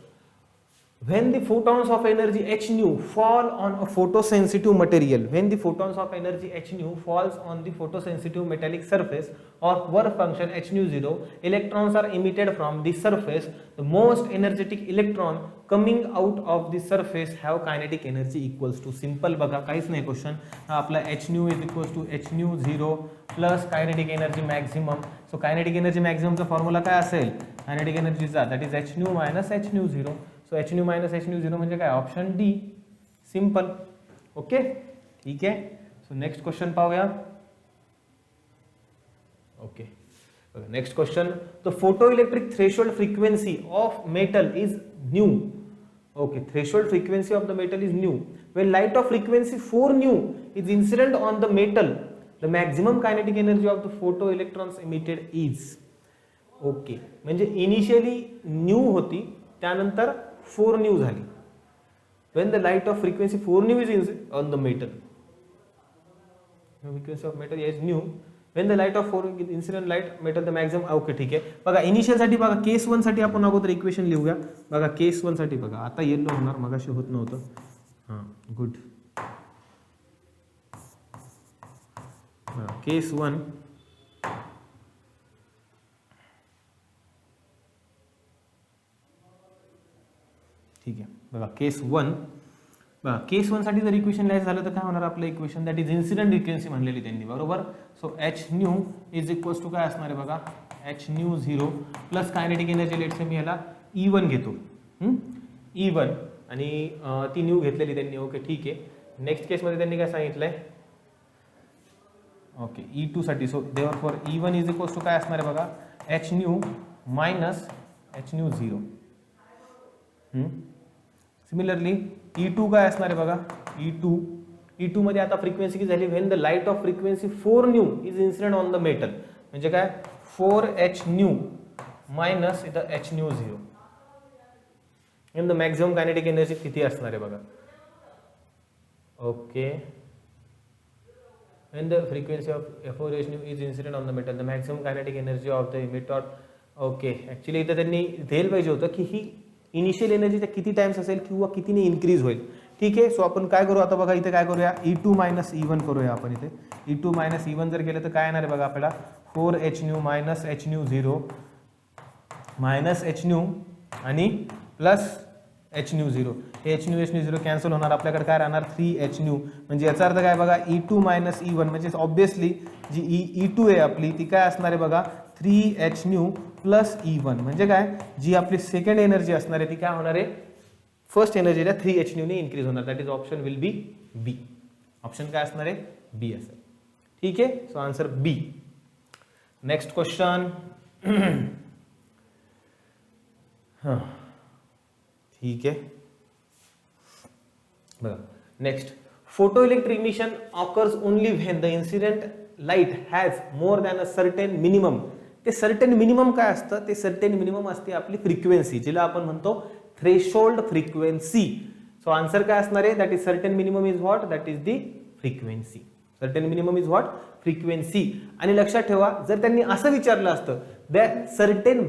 when the photons of energy h nu fall on a photosensitive material, when the photons of energy h nu falls on the photosensitive metallic surface or work function h nu 0, electrons are emitted from the surface. The most energetic electron coming out of the surface have kinetic energy equals to, simple बघा काहीच नाही question. हा आपला h nu is equals to h nu 0 plus kinetic energy maximum. So kinetic energy मॅक्झिममचा formula काय असेल, kinetic एनर्जीचा that is h nu minus h nu 0. So h nu minus h nu 0 म्हणजे काय, ऑप्शन डी, सिंपल. ओके ठीक आहे. So next question पाहूया. Okay next question, the photoelectric threshold frequency of metal is new. Okay, threshold frequency of the metal is new. When light of frequency 4 nu is incident on the metal, the maximum kinetic energy of the photoelectrons emitted is. Okay, म्हणजे initially new होती, त्यानंतर 4 new झाली. When the light of frequency 4 nu is on the metal, the frequency of metal is new. When the light of 4 incident light metal the maximum. Okay ठीक आहे. बघा initial साठी बघा केस 1 साठी आपण अगोदर इक्वेशन लिहूया. बघा केस 1 साठी बघा आता येलो होणार, मगाशी होत नव्हतं. हां गुड. केस 1 ठीक आहे. बघा केस 1, बघा केस 1 साठी जर इक्वेशन लिहायचं झालं तर काय होणार आपलं equation, that is incident frequency म्हणलेली त्यांनी, बरोबर. So H nu is equals to काय असणार आहे बघा, H nu 0 plus kinetic energy, let's मी ह्याला E1 घेतो, E1 आणि ती न्यू घेतलेली त्यांनी. ओके ठीक आहे. नेक्स्ट केसमध्ये त्यांनी काय सांगितलंय, ओके E2 साठी. So therefore E1 is equals to काय असणार आहे बघा, H nu minus H nu 0. Similarly E2 काय असणार आहे बघा, E2 मध्ये आता फ्रिक्वेन्सी किती झाली, when the light of frequency 4 new is incident on the metal, म्हणजे काय 4h न्यू मायनस इथं h nu 0. In the maximum kinetic energy किती असणार आहे बघा. Okay, when the frequency of F4h nu is incident on the metal, the maximum kinetic energy of the emitter. Okay, actually इथं त्यांनी द्यायला पाहिजे होतं की ही इनिशियल एनर्जी त्या किती टाइम्स असेल किंवा कितीने इन्क्रीज होईल. ठीक आहे, सो आपण काय करू आता बघा, इथे काय करूया, E2 मायनस E1 करूया आपण. इथे E2 मायनस E1 जर केलं तर काय येणार आहे बघा आपल्याला, 4h new minus h nu 0 minus h new आणि प्लस h न्यू 0. हे h न्यू 0 कॅन्सल होणार, आपल्याकडे काय राहणार 3h न्यू. म्हणजे याचा अर्थ काय बघा, E2 मायनस E1 म्हणजे ऑब्विसली जी E2 आहे आपली ती काय असणार आहे बघा, 3h न्यू प्लस E1. म्हणजे काय, जी आपली सेकंड एनर्जी असणार आहे ती काय होणार आहे, फर्स्ट एनर्जीला 3h न्यू ने इन्क्रीज होणार. That is option will be B. Option काय असणार आहे, बी असेल. ठीक आहे, so answer B. Next question. हां ठीक आहे बघा. Next, photo electric emission occurs only when the incident light has more than a certain minimum. ते सर्टेन मिनिमम काय असतं, ते सर्टेन मिनिमम असते आपली फ्रिक्वेन्सी, जिला आपण म्हणतो थ्रेशोल्ड फ्रिक्वेन्सी. सो आन्सर काय असणार आहे, that is certain minimum is what, that is the frequency. Certain minimum is what, frequency. आणि लक्षात ठेवा, जर त्यांनी असं विचारलं असतं दॅट सर्टेन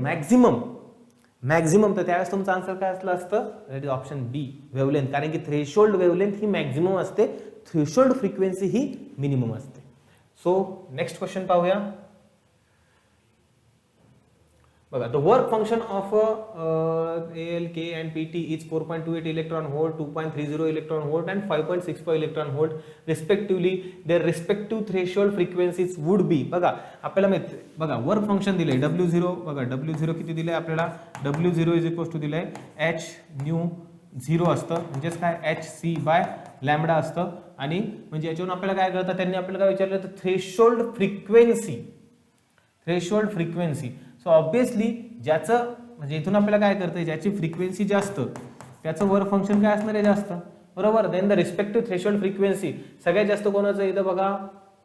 मॅक्झिमम तर त्यावेळेस तुमचा आन्सर काय असलं असतं, that is option B, wavelength. कारण की थ्रेशोल्ड वेवलेंथ ही मॅक्झिमम असते, थ्रेशोल्ड फ्रिक्वेन्सी ही मिनिमम असते. सो नेक्स्ट क्वेश्चन पाहूया बघा. The work function of L K and P T is 4.28 electron volt, 2.30 electron volt and 5.65 electron volt respectively. Their respective threshold frequencies would be. बघा आपल्याला माहिती बघा, work function दिले W0. बघा W0 किती दिले आपल्याला, W0 इज इक्वल्स टू दिले h न्यू 0 असतं, म्हणजेच काय hc बाय लॅम्बडा असतं. आणि म्हणजे याच्यावरून आपल्याला काय कळतं, त्यांनी आपल्याला काय विचारलं तर थ्रेशोल्ड फ्रिक्वेन्सी. सो ऑब्विसली ज्याचं म्हणजे इथून आपल्याला काय करतं, ज्याची फ्रिक्वेन्सी जास्त त्याचं वर्क फंक्शन काय असणार आहे, जास्त, बरोबर. Then the respective threshold frequency सगळ्यात जास्त कोणाचं इथं बघा,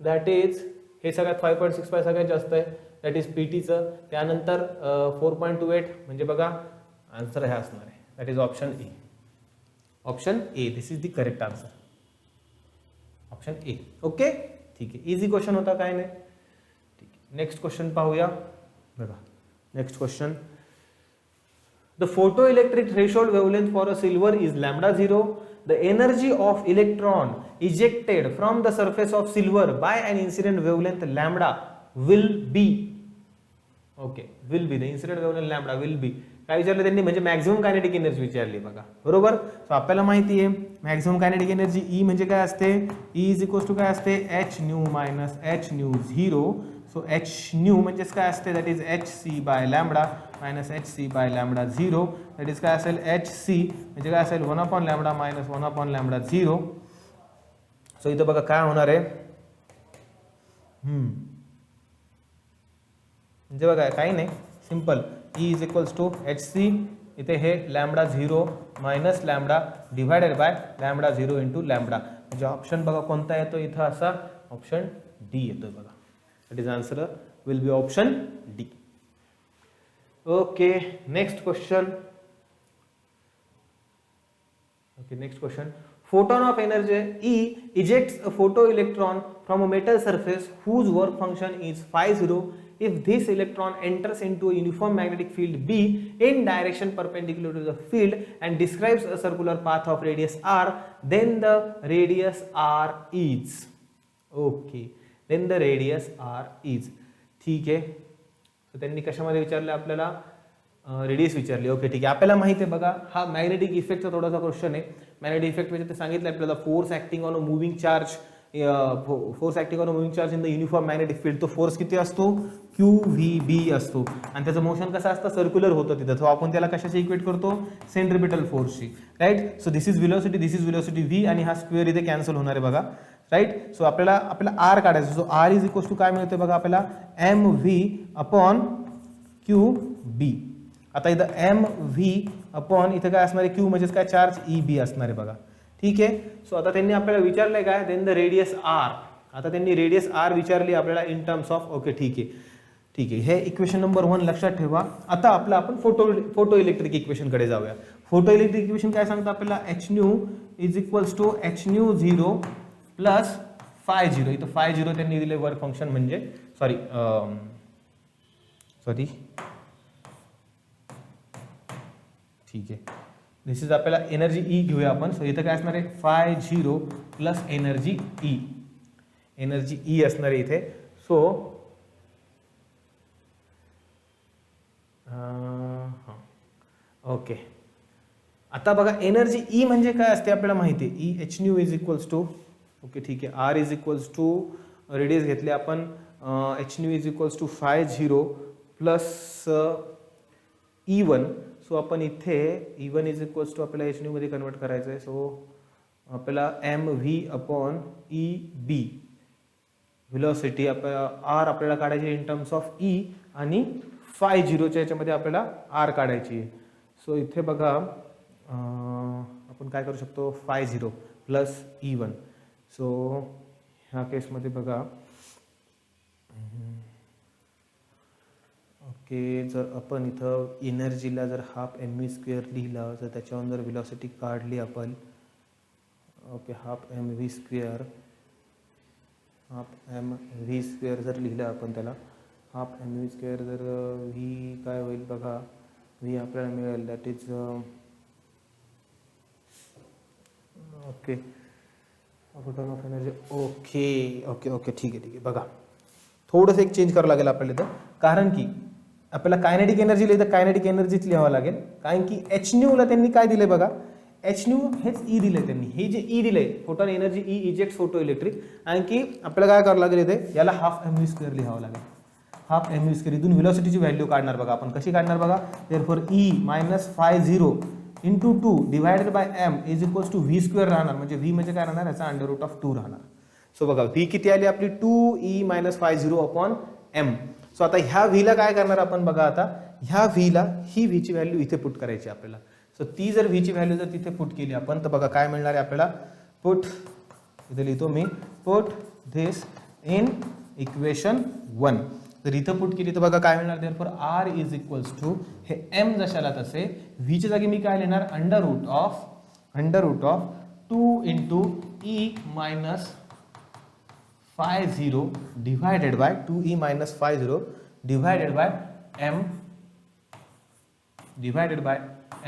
दॅट इज हे सगळ्यात 5.65 सगळ्यात जास्त आहे, दॅट इज पीटीचं. त्यानंतर 4.28 म्हणजे बघा आन्सर हे असणार आहे, that is option A. Option A, this is the correct answer, option A. Okay, ठीक आहे, इझी क्वेश्चन होता, काय नाही. ठीक आहे, नेक्स्ट क्वेश्चन पाहूया बघा. Next question, the photoelectric threshold wavelength for a silver is lambda 0. The energy of electron ejected from the surface of silver by an incident wavelength lambda will be. Okay, will be, the incident wavelength lambda will be. काय विचारलं त्यांनी, म्हणजे maximum kinetic energy विचारली बघा, बरोबर. So आपल्याला माहिती आहे मॅक्झिमम कायनेटिक एनर्जी ई म्हणजे काय असते, ई इज इक्वल्स टू काय असते, H nu minus H nu 0. So H nu म्हणजेच काय असते, that is H C by lambda minus H C by lambda 0. That is काय असेल, एच सी म्हणजे काय असेल 1 upon lambda minus 1 upon lambda 0. So इथं बघा काय होणार आहे, म्हणजे बघा काही नाही, simple. E is equals to H C, इथे हे lambda 0 minus lambda divided by lambda 0 into lambda. म्हणजे ऑप्शन बघा कोणता येतो इथं, असा ऑप्शन डी येतोय बघा. That is answer will be option D. Okay, next question. Okay, next question. Photon of energy E ejects a photoelectron from a metal surface whose work function is phi 0. If this electron enters into a uniform magnetic field B in direction perpendicular to the field and describes a circular path of radius r, then the radius r is. Okay. Then the radius R is. ठीक आहे, तर त्यांनी कशामध्ये विचारलं आपल्याला, radius विचारली. Okay, ठीक आहे, आपल्याला माहिती आहे बघा, हा मॅग्नेटिक इफेक्टचा थोडासा क्वेश्चन आहे. मॅग्नेटिक इफेक्ट म्हणजे ते सांगितलं आपल्याला, force acting on a moving charge, force acting on a moving charge in the uniform magnetic field. तो फोर्स किती असतो, QVB असतो, आणि त्याचं मोशन कसं असतं, सर्क्युलर होतं तिथं. तो आपण त्याला कशाशी इक्वेट करतो, सेंट्रिपिटल फोर्सशी, right. So this is velocity, this is velocity V, आणि हा स्क्वेअर इथे कॅन्सल होणार आहे बघा. राईट. सो आपल्याला आर काढायचं. So R is equals to काय मिळते बघा आपल्याला M V upon Q B. आता इथं एम व्ही अपॉन इथं काय असणार आहे क्यू म्हणजेच काय चार्ज ई बी असणार आहे बघा. ठीक आहे. सो आता त्यांनी आपल्याला विचारलंय काय देन द रेडियस आर. आता त्यांनी रेडियस आर विचारली आपल्याला इन टर्म्स ऑफ ओके ठीक आहे ठीक आहे. हे इक्वेशन नंबर 1 लक्षात ठेवा. आता आपण फोटो इलेक्ट्रिक इक्वेशन कडे जाऊया. फोटो इलेक्ट्रिक इक्वेशन काय सांगतं आपल्याला H nu is equals to H nu 0 plus phi 0. इथं फाय 0 त्यांनी दिले वर्क फंक्शन म्हणजे सॉरी ठीक आहे. दिस इज आपल्याला एनर्जी ई घेऊया आपण. सो इथं काय असणार आहे five 0 plus energy E. Energy E असणार आहे इथे. So okay. आता बघा एनर्जी ई म्हणजे काय असते आपल्याला माहिती आहे. E H nu is equals to okay ठीक आहे R is equals to radius घेतले आपण H nu is equals to phi 0 plus E 1. So आपण इथे ई 1 इज इक्वल्स टू आपल्याला एच न्यू मध्ये कन्वर्ट करायचं आहे. सो आपल्याला M V upon E B velocity R आपल्याला काढायची इन टर्म्स ऑफ ई आणि फाय 0च्या याच्यामध्ये आपल्याला आर काढायची आहे. सो इथे बघा आपण काय करू शकतो फाय 0 प्लस ई 1. सो ह्या केसमध्ये बघा ओके जर आपण इथं एनर्जीला जर हाफ एम व्ही स्क्वेअर लिहिला जर त्याच्यावर जर व्हेलॉसिटी काढली आपण okay half M V square जर लिहिलं आपण त्याला हाफ एम व्ही स्क्वेअर जर व्ही काय होईल बघा व्ही आपल्याला मिळेल that is okay photon of energy okay okay okay ठीक आहे बघा थोडंसं एक चेंज करावं लागेल आपल्याला इथं कारण की आपल्याला कायनेटिक एनर्जी लिहिलं तर कायनेटिक एनर्जीच लिहावं लागेल कारण की एच न्यूला त्यांनी काय दिले बघा एच न्यू हेच ई दिले त्यांनी. हे जे ई दिले photon energy E eject photo electric आणि की आपल्याला काय करावं लागेल इथे याला हाफ एम व्ही स्क्वेअर लिहावं लागेल. हाफ एम व्ही स्क्वेअर इथून व्हेलॉसिटीची व्हॅल्यू काढणार बघा आपण कशी काढणार बघा therefore E minus phi 0 into 2 divided by M is equals to V square राहणार म्हणजे व्ही म्हणजे काय राहणार याचा अंडर रूट ऑफ 2 राहणार. सो बघा व्ही किती आली आपली 2e minus phi 0 upon M. So आता ह्या व्हीला काय करणार आपण बघा आता ह्या व्हीला ही व्हीची व्हॅल्यू इथे पुट करायची आपल्याला. सो ती जर व्हीची व्हॅल्यू जर तिथे पुट केली आपण तर बघा काय मिळणार आहे आपल्याला पुट इथे लिहितो मी पुट धिस इन इक्वेशन 1. जर इथं पुट केली तर बघा काय मिळणार therefore R is equals to हे एम जशाला तसे व्हीच्या जागी मी काय लिहिणार under root of 2 into E minus phi 0 divided by 2e minus phi 0 divided by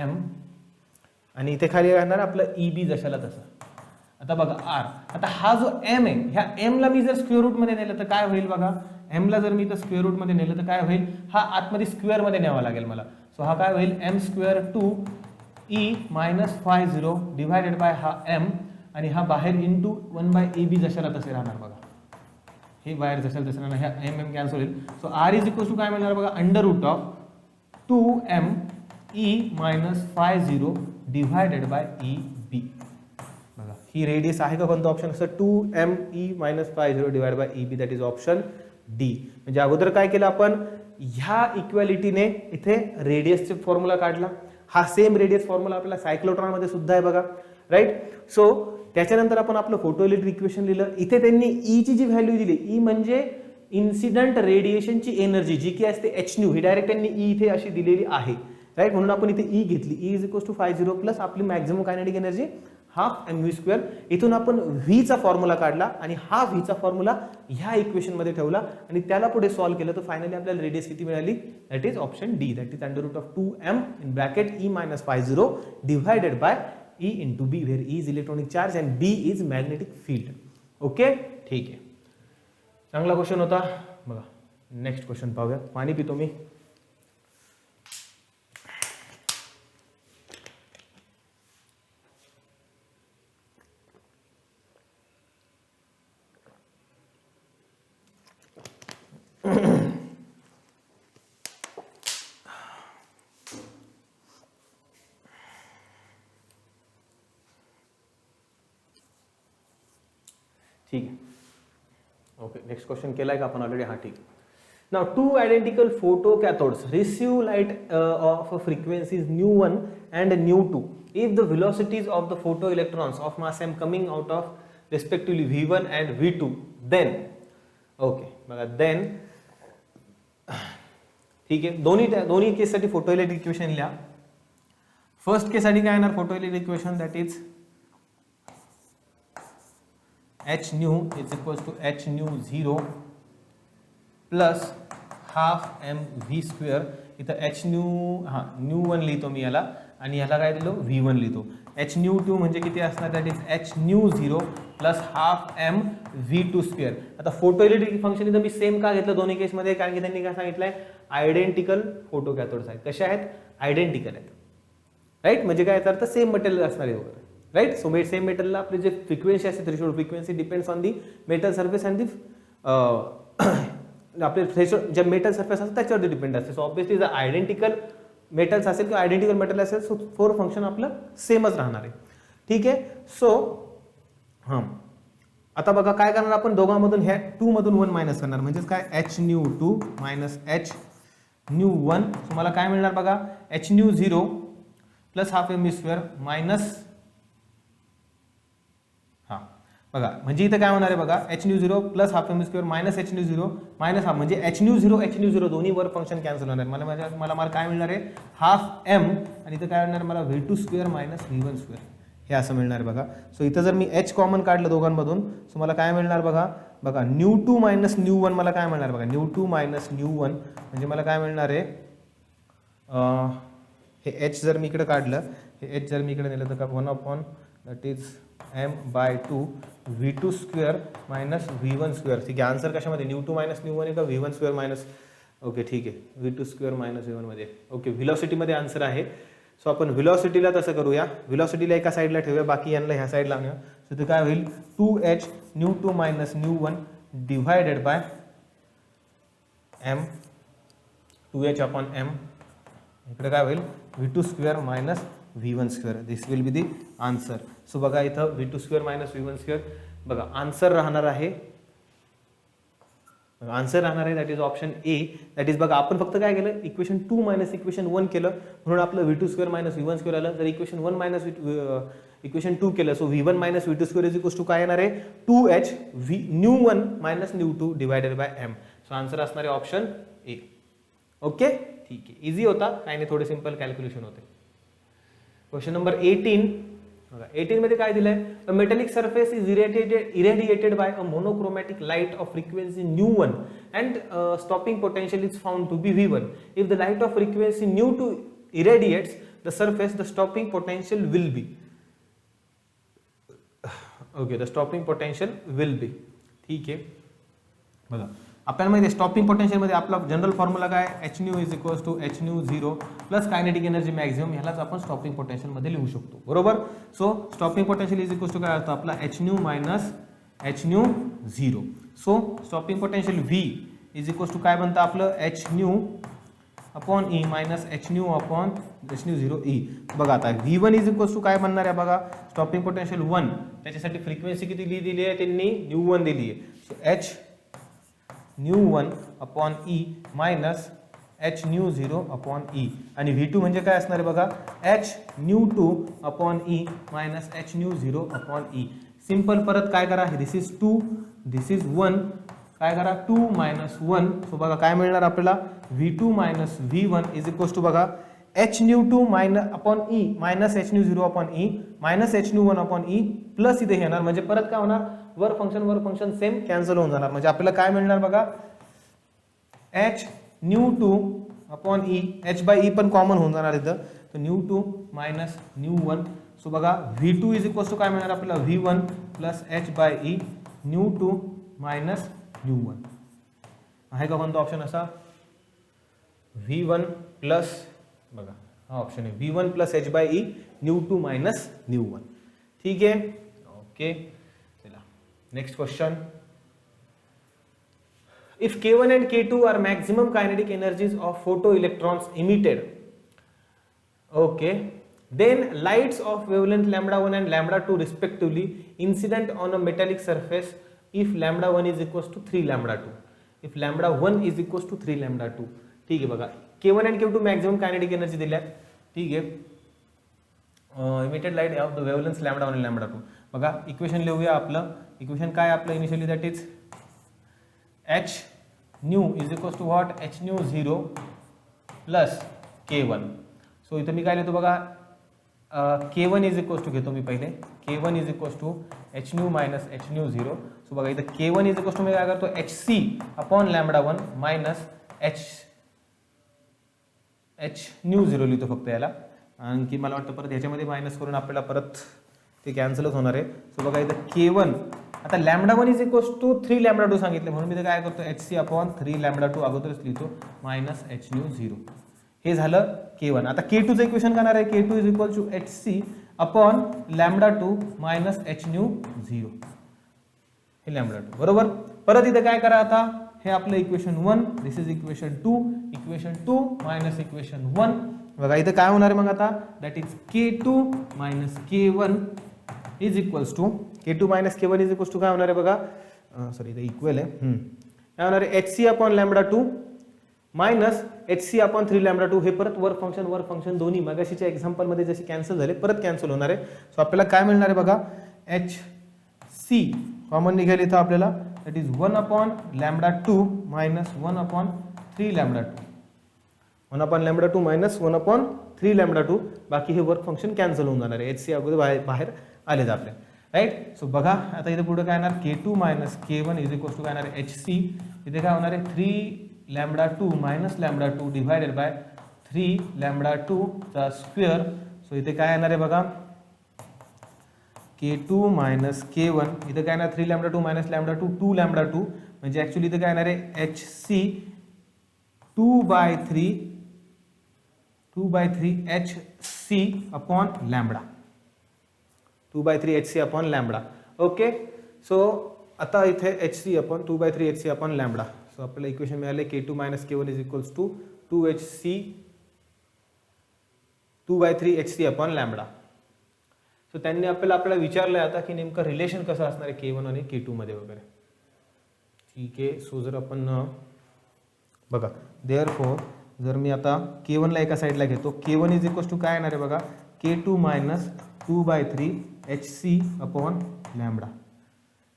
M आणि इथे खाली राहणार आपलं ई बी जशाला तसं. आता बघा आर आता हा जो एम आहे ह्या एमला मी जर स्क्वेअर रूट मध्ये नेलं तर काय होईल बघा एमला जर मी तर स्क्वेअर रूट मध्ये नेलं तर काय होईल हा आतमध्ये स्क्वेअर मध्ये न्यावा लागेल मला. सो हा काय होईल M square 2e minus phi 0 divided by हा एम आणि हा बाहेर इंटू 1 बाय ए बी जशाला तसे राहणार बघा हे बाहेर जशाला तसे राहणार ह्या एम एम कॅन्सल होईल. So R is equals to काय मिळणार बघा under root of 2m e minus phi 0 divided by E B. बघा ही रेडियस आहे का कोणतं ऑप्शन असं 2m e minus phi 0 divide by E B that is option D. म्हणजे अगोदर काय केलं आपण ह्या इक्वॅलिटीने इथे रेडियसचे फॉर्म्युला काढला. हा सेम रेडियस फॉर्म्युला आपल्याला सायक्लोट्रॉन मध्ये सुद्धा आहे बघा राईट. सो त्याच्यानंतर आपण आपलं फोटो इलेक्ट्रिक इक्वेशन लिहिलं. इथे त्यांनी ई ची जी व्हॅल्यू दिली ई म्हणजे इन्सिडंट रेडिएशनची एनर्जी जी की असते एच न्यू ही डायरेक्ट त्यांनी ई इथे अशी दिलेली आहे राईट. म्हणून आपण इथे ई घेतली E is equals to phi 0 plus आपली maximum kinetic energy half M V square. इथून आपण व्हीचा फॉर्म्युला काढला आणि हा व्हीचा फॉर्म्युला ह्या इक्वेशन मध्ये ठेवला आणि त्याला पुढे सॉल्व्ह केलं तर फायनली आपल्याला रेडियस किती मिळाली that is option D that is under root of 2m in bracket E minus phi 0 divided by E into B where E is electronic charge and B is magnetic field. Okay ठीक आहे चांगला question होता बघा. Next question पाहूया. पाणी पितो मी. ठीक आहे. ओके, नेक्स्ट क्वेश्चन केलाय का आपण ऑलरेडी? हा, ठीक. Now, two identical photocathodes receive light of frequencies nu1 and nu2. If the velocities of the photoelectrons of mass m coming out of respectively v1 and v2, then okay, बघा then ठीक आहे. दोन्ही केससाठी photo electric equation लिहा. First केससाठी काय येणार photo electric equation? That is h nu is equals to h nu 0 plus half M V square. इथं एच न्यू न्यू 1 लिहितो मी याला, आणि याला काय दिलो v1 लिहितो. एच न्यू 2 म्हणजे किती असणार? That is H nu 0 plus half M V two square. आता फोटो इलेक्ट्रिक फंक्शन इथं मी सेम का घेतलं दोन्ही केसमध्ये? कारण की त्यांनी काय सांगितलंय, आयडेंटिकल फोटो कॅथोड्स आहेत. कशा आहेत? आयडेंटिकल आहेत. राईट, म्हणजे काय याचा अर्थ सेम मटेरियल असणार आहे वगैरे. राईट, सो सेम मेटलला आपली जे फ्रिक्वेन्सी असते threshold frequency depends on the metal surface and the आपले थ्रेशोल्ड जे मेटल सर्फेस असतं त्याच्यावरती डिपेंड असते. सो ऑब्विसली जर आयडेंटिकल मेटल्स असेल किंवा आयडेंटिकल मेटल असेल सो फोर फंक्शन आपलं सेमच राहणार आहे. ठीक आहे. सो आता बघा काय करणार आपण, दोघांमधून ह्या 2 मधून 1 मायनस करणार. म्हणजेच काय, H nu 2 minus H nu 1. So मला काय मिळणार बघा, H nu 0 plus half M square minus बघा, म्हणजे इथं काय होणार आहे बघा, H nu 0 plus half M square minus H nu 0 minus half, म्हणजे एच न्यू 0 दोन्ही वर फंक्शन कॅन्सल होणार. मला काय मिळणार आहे, हाफ एम, आणि इथं काय मिळणार मला V two square minus V one square, हे असं मिळणार बघा. सो इथं जर मी एच कॉमन काढलं दोघांमधून, सो मला काय मिळणार बघा न्यू 2 मायनस न्यू 1 मला काय मिळणार बघा, न्यू 2 मायनस न्यू 1 म्हणजे मला काय मिळणार आहे, हे एच जर मी इकडे काढलं, हे एच जर मी इकडे नेलं तर का 1 that is M by 2 V two square minus V one square. ठीक आहे, आन्सर कशामध्ये, न्यू 2 मायनस न्यू 1 आहे का V one square minus, okay ठीक आहे, V two square minus V वनमध्ये. ओके, व्हिलॉसिटीमध्ये आन्सर आहे. सो आपण व्हिलॉसिटीला तसं करूया, व्हिलॉसिटीला एका साईडला ठेवूया, बाकी यांना ह्या साईडला आणूया. सो ते काय होईल, 2h nu 2 minus nu 1 divided by M 2h upon M, इकडे काय होईल V two square minus V one square. This will be the answer. So बघा इथं V two square minus V one square, बघा answer राहणार आहे, that is option A. That is बघा आपण फक्त काय केलं, इक्वेशन 2 मायनस इक्वेशन 1 केलं, म्हणून आपलं V two square minus V one square आलं. जर इक्वेशन 1 मायनस इक्वेशन 2 केलं, so V one minus V two square is equals to काय येणार आहे, 2h V nu 1 minus nu 2 divided by M. So answer असणार आहे ऑप्शन ए. ओके, ठीक आहे, इझी होता, काही नाही, थोडे सिंपल कॅल्क्युलेशन होते. क्वेश्चन नंबर 18 बघा, 18 मध्ये काय दिलंय, a metallic surface is irradiated by a monochromatic light of frequency nu1 and stopping potential is found to be v1. If the light of frequency nu2 irradiates the surface, the stopping potential will be, okay, the stopping potential will be. ठीक आहे, बघा आपल्याला माहिती आहे stopping potential मध्ये आपला general formula काय, H nu is equals to H nu 0 plus kinetic energy maximum, ह्यालाच आपण स्टॉपिंग पोटेन्शियल मध्ये लिहू शकतो, बरोबर. So stopping potential is equals to काय असतो आपला, H nu minus H nu 0. So stopping potential V is equals to काय बनतं आपलं, H nu upon E minus H nu upon H nu 0 E. बघा आता V1 इज इक्वल्स टू काय बनणार आहे बघा, स्टॉपिंग पोटेन्शियल 1, त्याच्यासाठी फ्रिक्वेन्सी किती दिली आहे त्यांनी, न्यू 1 दिली आहे. So H nu 1 upon E minus H nu 0 upon E, आणि V2 म्हणजे काय असणार आहे बघा, H nu 2 upon E minus H nu 0 upon E. Simple, परत काय करा, दिस इज 2 दिस इज 1, काय करा 2 मायनस 1. सो बघा काय मिळणार आपल्याला, V2 minus V1 is equals to बघा H nu 2 minus upon E minus H nu 0 upon E minus H nu 1 upon E plus इथे येणार, म्हणजे परत काय होणार, वर फंक्शन सेम कॅन्सल होऊन जाणार. म्हणजे आपल्याला काय मिळणार बघा, H nu 2 upon E, H by E पण कॉमन होऊन जाणार इथं, तर न्यू 2 मायनस न्यू 1. सो बघा V2 इज इक्वल्स टू काय मिळणार आपल्याला, V1 plus H by E nu 2 minus nu 1. आहे का कोणता ऑप्शन असा, V1 प्लस, बघा हा ऑप्शन आहे, V1 plus H by E nu 2 minus nu 1. ठीक आहे, ओके. चला next question. If K1 and K2 are maximum kinetic energies of photoelectrons emitted, okay, then lights of wavelength lambda 1 and lambda 2 respectively incident on a metallic surface if lambda 1 is equals to 3 lambda 2. If lambda 1 is equals to 3 lambda 2. ठीक आहे बघा, K1 आणि K2 maximum kinetic energy दिल्या. ठीक आहे, emitted light of the wavelength lambda 1 आणि lambda 2. बघा equation लिहूया. आपलं इक्वेशन काय आपलं initially, that is h nu is equals to what, h nu 0 plus K1. So इथं मी काय लिहितो बघा, K1 इज इक्वल्स टू घेतो मी पहिले, K1 is equals to h nu minus h nu 0. So बघा इथं K1 इज इक्वल्स टू मी काय करतो, hc upon lambda 1 minus h nu 0 लिहितो फक्त याला. आणखी मला वाटतं परत ह्याच्यामध्ये मायनस करून आपल्याला परत ते कॅन्सलच होणार आहे. सो बघा इथं K1, आता lambda 1 is equals to 3 lambda 2 सांगितले, म्हणून मी ते काय करतो, hc अपॉन 3 लॅम्बडा 2 अगोदरच लिहितो मायनस h न्यू 0. हे झालं K1. आता K2चं इक्वेशन काय आहे, K2 is equal to hc upon lambda 2 minus h nu 0. हे लॅम्बडा 2 बरोबर. परत इथे काय करा, आता हे आपलं equation 1, this is equation 2, equation 2 minus equation 1. बघा इथे काय होणार आहे मग आता, that is K2 minus K1 is equals to, K2 minus K1 is equals to काय होणार आहे बघा, सॉरी इथे इक्वल आहे, काय होणार आहे, hc upon lambda 2 minus hc upon 3 lambda 2. हे परत वर्क फंक्शन दोन्ही मगाशीच्या एक्झाम्पलमध्ये जसे कॅन्सल झाले परत कॅन्सल होणार आहे. सो आपल्याला काय मिळणार आहे बघा, hc कॉमन निघेल इथं आपल्याला, that is 1 upon lambda 2 minus 1 upon 3 lambda 2. 1 upon lambda 2 minus 1 upon 3 lambda 2. बाकी हे वर्क फंक्शन कॅन्सल होऊन जाणार आहे, hc अगोदर बाहेर आलेत आपले, राईट. सो बघा आता इथे पुढे काय येणार, K2 minus K1 is equals to काय येणार आहे, hc. इथे काय होणार आहे, 3 lambda 2 minus lambda 2 divided by 3 lambda 2 चा स्क्वेअर. सो इथे काय येणार आहे बघा, K2 मायनस K1, इथे काय येणार 3 लॅम्बडा 2 मायनस लॅम्बडा 2 2 लॅम्बडा 2, म्हणजे ऍक्च्युली इथे काय येणार आहे hc 2 by 3 hc upon lambda, 2 by 3 hc upon lambda. Okay, so आता इथे hc upon 2 by 3 hc upon lambda. So आपल्याला इक्वेशन मिळाले K2 minus K1 is equals to 2 by 3 hc upon lambda. So त्यांनी आपल्याला विचारलंय आता की नेमकं रिलेशन कसं असणार आहे K1 आणि K2 मध्ये वगैरे. ठीक आहे, सो जर आपण बघा देअरफॉर जर मी आता K1 ला एका साईडला घेतो, K1 इज इक्वल्स टू काय येणार आहे बघा, K2 minus 2 by 3 hc upon lambda,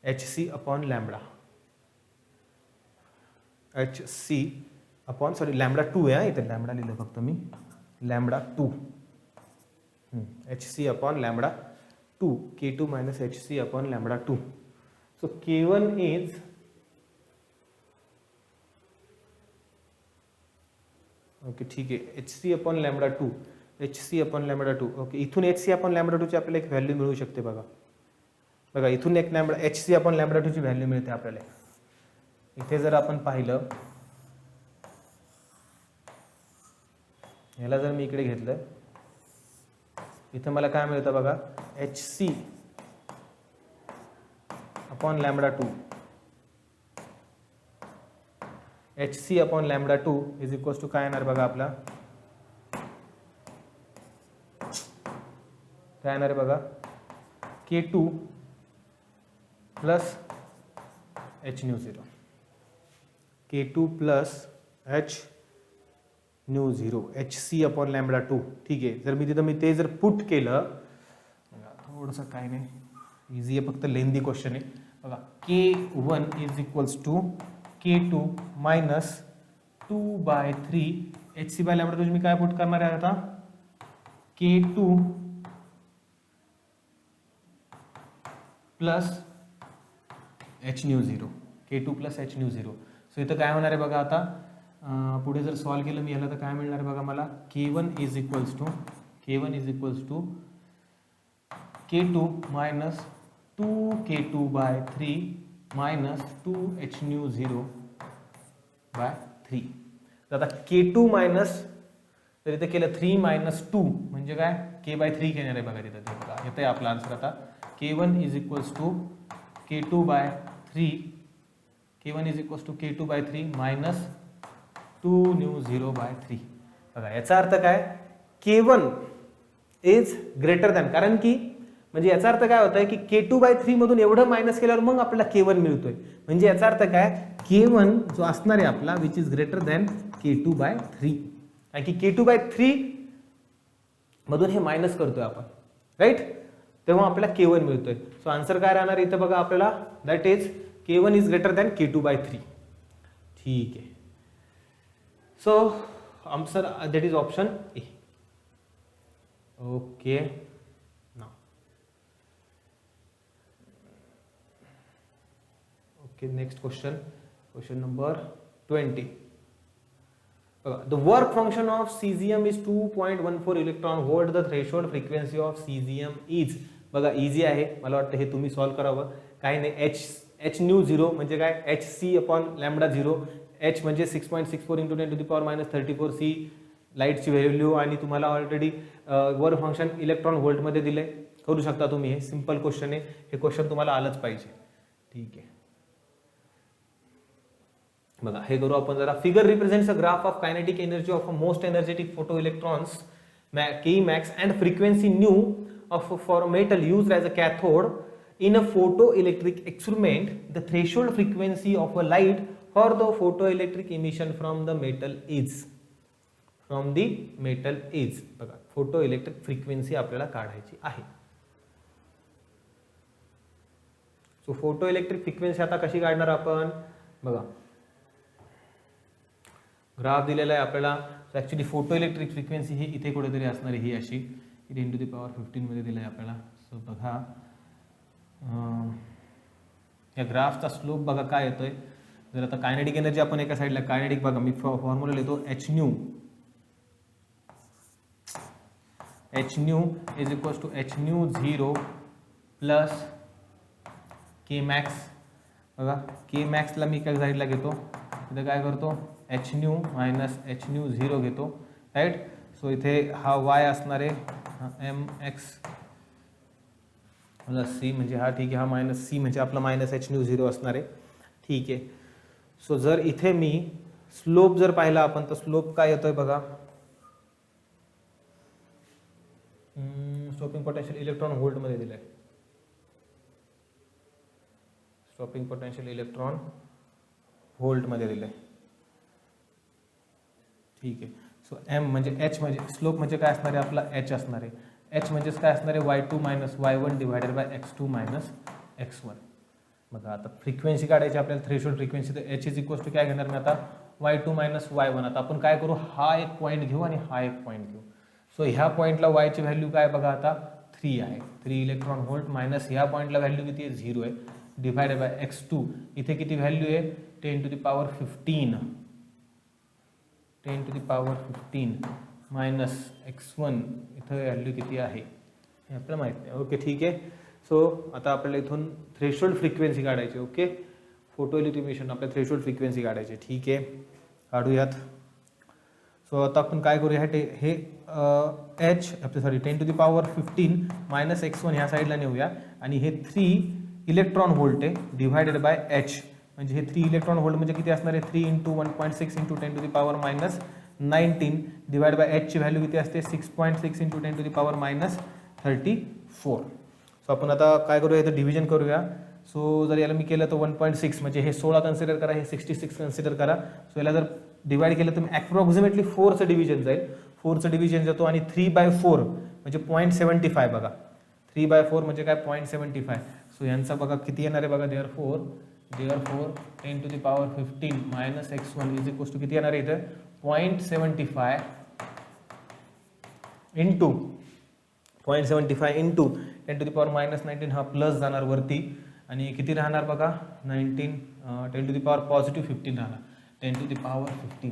hc upon lambda, hc upon sorry lambda 2 आहे इथे, लॅम्बडा लिहिलं फक्त मी, lambda 2, hc upon lambda 2, K2 minus hc upon lambda 2. So K1 is okay, ठीक आहे, hc upon lambda 2, hc upon lambda 2. Okay, इथून hc upon lambda 2 ची आपल्याला एक व्हॅल्यू मिळू शकते बघा. बघा इथून एक लॅम्बडा hc अपॉन लॅम्बडा 2 ची व्हॅल्यू मिळते आपल्याला. इथे जर आपण पाहिलं, याला जर मी इकडे घेतलं, इथं मला काय मिळतं बघा, hc upon lambda 2, hc upon lambda 2 is equals to काय येणार बघा, आपला काय येणार आहे बघा, K2 plus h nu 0, K2 plus h nu 0, hc upon lambda 2. ठीक आहे, जर मी तिथं ते जर पुट केलं, थोडंसं काय नाही, इझी आहे, फक्त लेंदी क्वेश्चन आहे बघा. K1 is equals to K2 minus 2 by 3 hc by lambda 2 मी काय पुट करणार आहे आता, K2 plus h nu 0, K2 plus h nu 0. So इथं काय होणार आहे बघा, आता पुढे जर सॉल्व केलं मी याला तर काय मिळणार आहे बघा मला, K1 is equals to K2 minus 2K2 by 3 minus 2h nu 0 by 3. तर आता K2 मायनस जर इथे केलं 3 मायनस 2 म्हणजे काय, K बाय 3 घेणार आहे बघा तिथं, ते बघा येतं आहे आपला आन्सर आता. K1 is equals to K2 by 3, K1 is equals to K2 by 3 minus 2 nu 0 by 3. बघा याचा अर्थ काय, K1 इज ग्रेटर दॅन, कारण की म्हणजे याचा अर्थ काय होत आहे की K2/3 मधून एवढं मायनस केल्यावर मग आपल्याला K1 मिळतोय. म्हणजे याचा अर्थ काय, K1 जो असणार आहे आपला which is greater than K2/3, कारण की K2/3 मधून हे मायनस करतोय आपण, राईट, तेव्हा आपल्याला K1 मिळतोय. सो आन्सर काय राहणार इथं बघा आपल्याला, that is K1 is greater than K2/3. ठीक आहे. So answer that is option A. Okay, now okay, next question number 20. The work function of cesium is 2.14 electron volt. The threshold frequency of cesium is, बघा easy आहे, मला वाटतं हे तुम्ही solve करावं. काही नाही, h न्यू 0 म्हणजे काय, hc/λ0. h म्हणजे 6.64 × 10⁻34 c लाईटची व्हॅल्यू, आणि तुम्हाला ऑलरेडी वर्क फंक्शन इलेक्ट्रॉन व्होल्टमध्ये दिले. करू शकता तुम्ही, हे सिंपल क्वेश्चन आहे, हे क्वेश्चन तुम्हाला आलंच पाहिजे. ठीक आहे, बघा हे करू आपण जरा. Figure represents a graph of kinetic energy of a most energetic photo electrons K max and frequency nu for a metal used as a cathode in a photoelectric experiment. The threshold frequency of a light for the photoelectric emission from the metal is, बघा photoelectric frequency आपल्याला काढायची आहे. So photoelectric frequency आता कशी काढणार आपण, बघा graph दिलेला आहे आपल्याला. ॲक्च्युली फोटो इलेक्ट्रिक फ्रिक्वेन्सी ही इथे कुठेतरी असणार आहे, ही अशी 10⁻15 मध्ये दिलं आहे आपल्याला. सो बघा या ग्राफचा स्लोप बघा काय येतोय. जर आता कायनेटिक एनर्जी आपण एका साईडला, कायनेटिक बघा मी फॉर्म्युला लिहितो, h nu is equals to h nu 0 plus K max. बघा K मॅक्सला मी एका साईडला घेतो, इथे काय करतो, h nu minus h nu 0 घेतो, राईट. सो इथे हा y असणार आहे, हा mx प्लस c म्हणजे हा, ठीक आहे, हा मायनस c म्हणजे आपला मायनस h न्यू 0 असणार आहे. ठीक आहे. सो जर इथे मी स्लोप जर पाहिला आपण, तर स्लोप काय येतोय बघा, स्टॉपिंग पोटेन्शियल इलेक्ट्रॉन व्होल्ट मध्ये दिलंय, स्टॉपिंग पोटेन्शियल इलेक्ट्रॉन व्होल्ट मध्ये दिलंय. ठीक आहे. सो m म्हणजे h म्हणजे स्लोप म्हणजे काय असणार आहे आपला, h असणार आहे. h म्हणजेच काय असणार आहे, y2 minus y1 divided by x2 minus x1. बघा आता फ्रिक्वेन्सी काढायची आपल्याला, थ्रेशोल्ड फ्रिक्वेन्सी, तर h इज इक्वल्स टू काय घेणार मी आता, y2 मायनस y1. आता आपण काय करू, हा एक पॉईंट घेऊ आणि हा एक पॉईंट घेऊ. सो ह्या पॉईंटला y ची व्हॅल्यू काय बघा आता 3 आहे, 3 इलेक्ट्रॉन व्होल्ट, मायनस ह्या पॉईंटला व्हॅल्यू किती आहे, 0 आहे, डिवायडेड बाय x2. इथे किती व्हॅल्यू आहे, 10⁻15, 10⁻15 मायनस x1, इथं व्हॅल्यू किती आहे हे आपल्याला माहित नाही. ओके, ठीक आहे. सो आता आपल्याला इथून थ्रेशोल्ड फ्रिक्वेन्सी काढायची. ओके, फोटोइलेक्ट्रिक इमिशन आपल्याला थ्रेशोल्ड फ्रिक्वेन्सी काढायची. ठीक आहे, काढूयात. सो आता आपण काय करूया, हे सॉरी 10⁻15 मायनस x1 ह्या साईडला नेऊया, आणि हे 3 इलेक्ट्रॉन व्होल्ट आहे डिवायडेड बाय h, म्हणजे हे 3 इलेक्ट्रॉन व्होल्ट म्हणजे किती असणार आहे, 3 × 1.6 × 10⁻−19 डिवाइड बाय h ची व्हॅल्यू किती असते, 6.6 × 10⁻34. सो आपण आता काय करूया, इथं डिव्हिजन करूया. सो जर याला मी केलं तर 1.6 म्हणजे हे 16 कन्सिडर करा, हे 66 कन्सिडर करा. सो याला जर डिवाइड केलं तर ॲप्रॉक्सिमेटली 4चं डिव्हिजन जाईल, 4चं डिव्हिजन जातो, आणि 3/4 म्हणजे 0.75. बघा 3/4 म्हणजे काय, 0.75. सो यांचा बघा किती येणार आहे बघा, therefore 10⁻15 minus x1 is equals to किती येणार आहे इथं, 0.75 इंटू 10⁻−19 हा प्लस जाणार वरती, आणि किती राहणार बघा, 10⁻15 राहणार, 10⁻15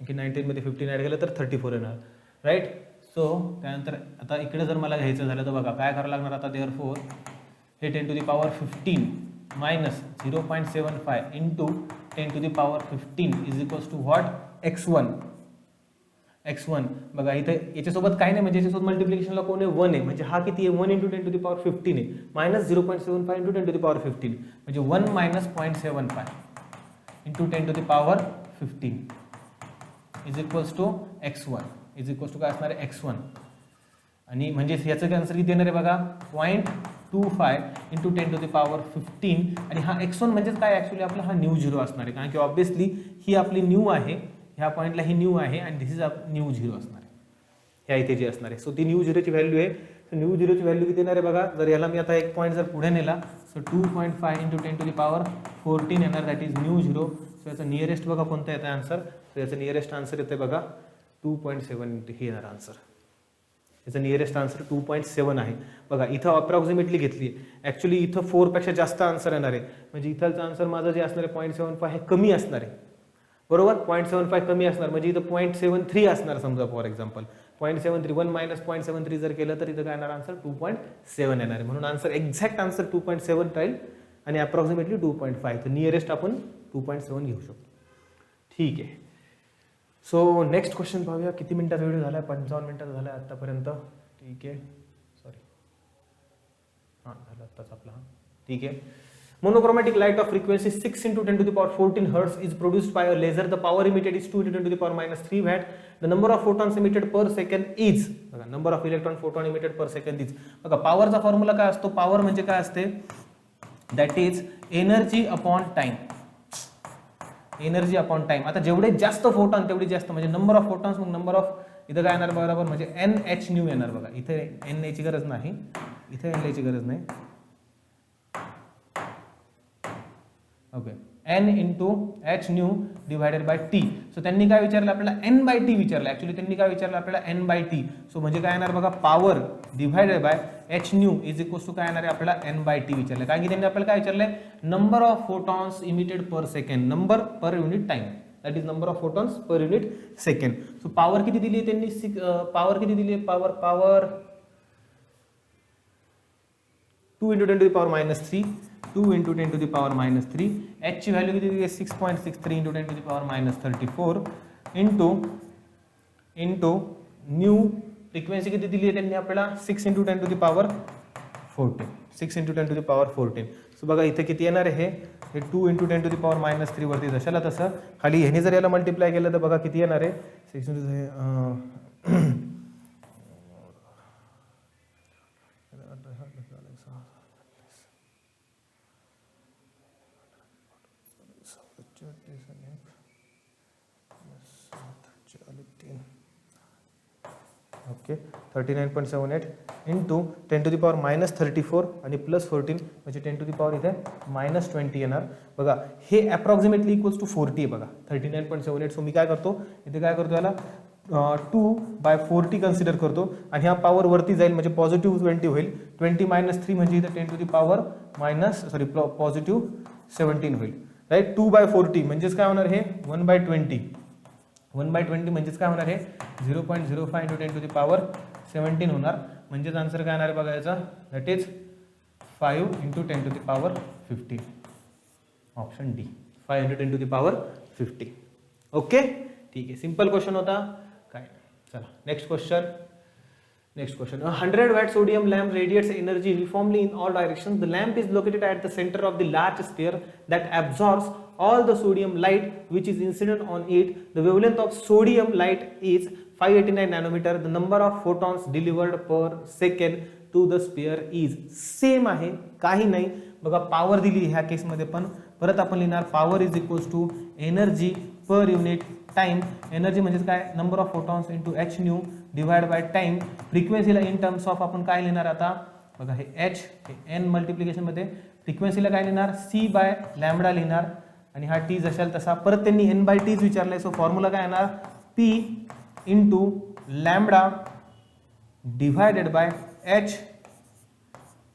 की 19 मध्ये 15 ॲड केलं तर 34 येणार, राईट. सो त्यानंतर आता इकडे जर मला घ्यायचं झालं तर बघा काय करावं लागणार आता, देअरफोर हे 10⁻15 minus 0.75 into 10⁻15 is equals to what, x1. बघा इथे याच्यासोबत काय नाही, म्हणजे याच्यासोबत मल्टिप्लिकेशनला कोण आहे, 1 आहे, म्हणजे हा किती आहे, 1 × 10⁻15 आहे, मायनस 0.75 × 10⁻15 म्हणजे 1 minus 0.75 into 10⁻15 is equals to x1 is equals to काय असणार आहे, x1. आणि म्हणजेच याचं आन्सर किती येणार आहे बघा 0.25 इंटू 10⁻15 आणि हा x1 म्हणजेच काय ॲक्च्युली आपला हा न्यू झिरो असणार आहे कारण की ऑब्विसली ही आपली न्यू आहे ह्या पॉईंटला ही न्यू आहे आणि दिस इज न्यू झिरो असणार आहे ह्या इथे जी असणार आहे. सो ती न्यू झिरोची व्हॅल्यू आहे. सो न्यू झिरोची व्हॅल्यू किती येणार आहे बघा जर याला मी आता एक पॉईंट जर पुढे नेला सो 2.5 इंटू 10⁻14 येणार that is new zero. So याचा नियरेस्ट बघा कोणता येतं आन्सर. सो याचं नियरेस्ट आन्सर येते बघा 2.7 हे येणार आन्सर. याचं नियरेस्ट आन्सर 2.7 आहे बघा. इथं अप्रॉक्सिमेटली घेतली ॲक्च्युली इथं 4 पेक्षा जास्त आन्सर येणार आहे म्हणजे इथलचं आन्सर माझं जे असणार आहे 0.75 हे कमी असणार आहे बरोबर. 0.75 कमी असणार म्हणजे इथं 0.73 असणार समजा फॉर एक्झाम्पल 0.73 1 मायनस 0.73 जर केलं तर इथं काय येणार आन्सर 2.7 येणार आहे म्हणून आन्सर एक्झॅक्ट आन्सर 2.7 राहील आणि अप्रॉक्सिमेटली 2.5 तर नियरेस्ट आपण 2.7 घेऊ शकतो. ठीक आहे. सो नेक्स्ट क्वेश्चन पाहूया. किती मिनिटाचा व्हिडिओ झाला आहे 55 मिनिटाचा झाला आहे आत्तापर्यंत. ठीक आहे सॉरी हां झालं आत्ताच आपला हां ठीक आहे. Monochromatic light of frequency 6 into 10⁻14 Hz is produced by a laser. The power emitted is 2 into 10⁻³ watt. The number of photons emitted per second is बघा number of electron photon emitted per second is बघा पॉवरचा formula काय असतो. Power म्हणजे काय असते that is energy upon time. Energy upon time. आता जेवढे जास्त फोटॉन तेवढी जास्त म्हणजे नंबर ऑफ फोटॉन्स मग नंबर ऑफ इथं काय येणार बरोबर म्हणजे NH न्यू येणार बघा. इथे NA ची गरज नाही इथे NA ची गरज नाही. Okay n into H new divided bye T. So त्यांनी काय विचारलं आपल्याला n बाय टी विचारलं ॲक्च्युली त्यांनी काय विचारलं आपल्याला n बाय टी. सो म्हणजे काय येणार बघा power divided by H nu is equals to काय येणार आहे आपल्याला n बाय टी विचारलं कारण की त्यांनी आपल्याला काय विचारलंय number of photons emitted per second number per unit time that is number of photons per unit second. So power किती दिली आहे त्यांनी पॉवर किती दिली आहे पॉवर 2 इंटू 10⁻³ 2 इंटू 10⁻³ एच ची व्हॅल्यू किती दिली आहे 6.63 इंटू 10⁻34 इंटू न्यू फ्रिक्वेन्सी किती दिली आहे त्यांनी आपल्याला 6 इंटू 10⁻14 6 इंटू 10⁻14. सो बघा इथे किती येणार आहे हे 2 इंटू 10⁻³ वरती जशाला तसं खाली ह्याने जर याला मल्टिप्लाय केलं तर बघा किती येणार आहे 6 इंटू ओके 39.78 इंटू 10⁻34 आणि प्लस 14 म्हणजे 10⁻ इथे -20 येणार बघा. हे अप्रॉक्सिमेटली इक्वल्स टू 40 आहे बघा 39.78. सो मी काय करतो इथे काय करतो याला 2/40 कन्सिडर करतो आणि ह्या पॉवर वरती जाईल म्हणजे पॉझिटिव्ह 20 होईल 20 - 3 म्हणजे इथे 10⁻- +17 होईल राईट. 2/40 म्हणजेच काय होणार हे 1/20 1/20 म्हणजेच काय होणार आहे 0.05 इंटू 10⁻17 होणार म्हणजेच आन्सर काय येणार आहे बघा याचा that is 5 into 10⁻15 option D 5 into 10⁻15. Okay ठीक आहे सिंपल क्वेश्चन होता काय. चला next question. A 100 watt sodium lamp radiates energy uniformly in all directions. The lamp is located at the center of the large sphere that absorbs all the sodium light which is incident on it. The wavelength of sodium light is 589 nanometer. The number of photons delivered per second to the sphere is same आहे काही नाही बघा. Power दिली ह्या केसमध्ये पण परत आपण लिहिणार power is equals to energy per unit time. Energy म्हणजे काय number of photons into H nu divide by time. फ्रिक्वेन्सीला इन टर्म्स ऑफ आपण काय लिहिणार आता बघा हे एच हे एन मल्टिप्लिकेशनमध्ये फ्रिक्वेन्सीला काय लिहिणार c/λ लिहिणार आणि हा टी जशाल तसा परत त्यांनी n/t विचारलंय. सो फॉर्म्युला काय येणार p into lambda divided by H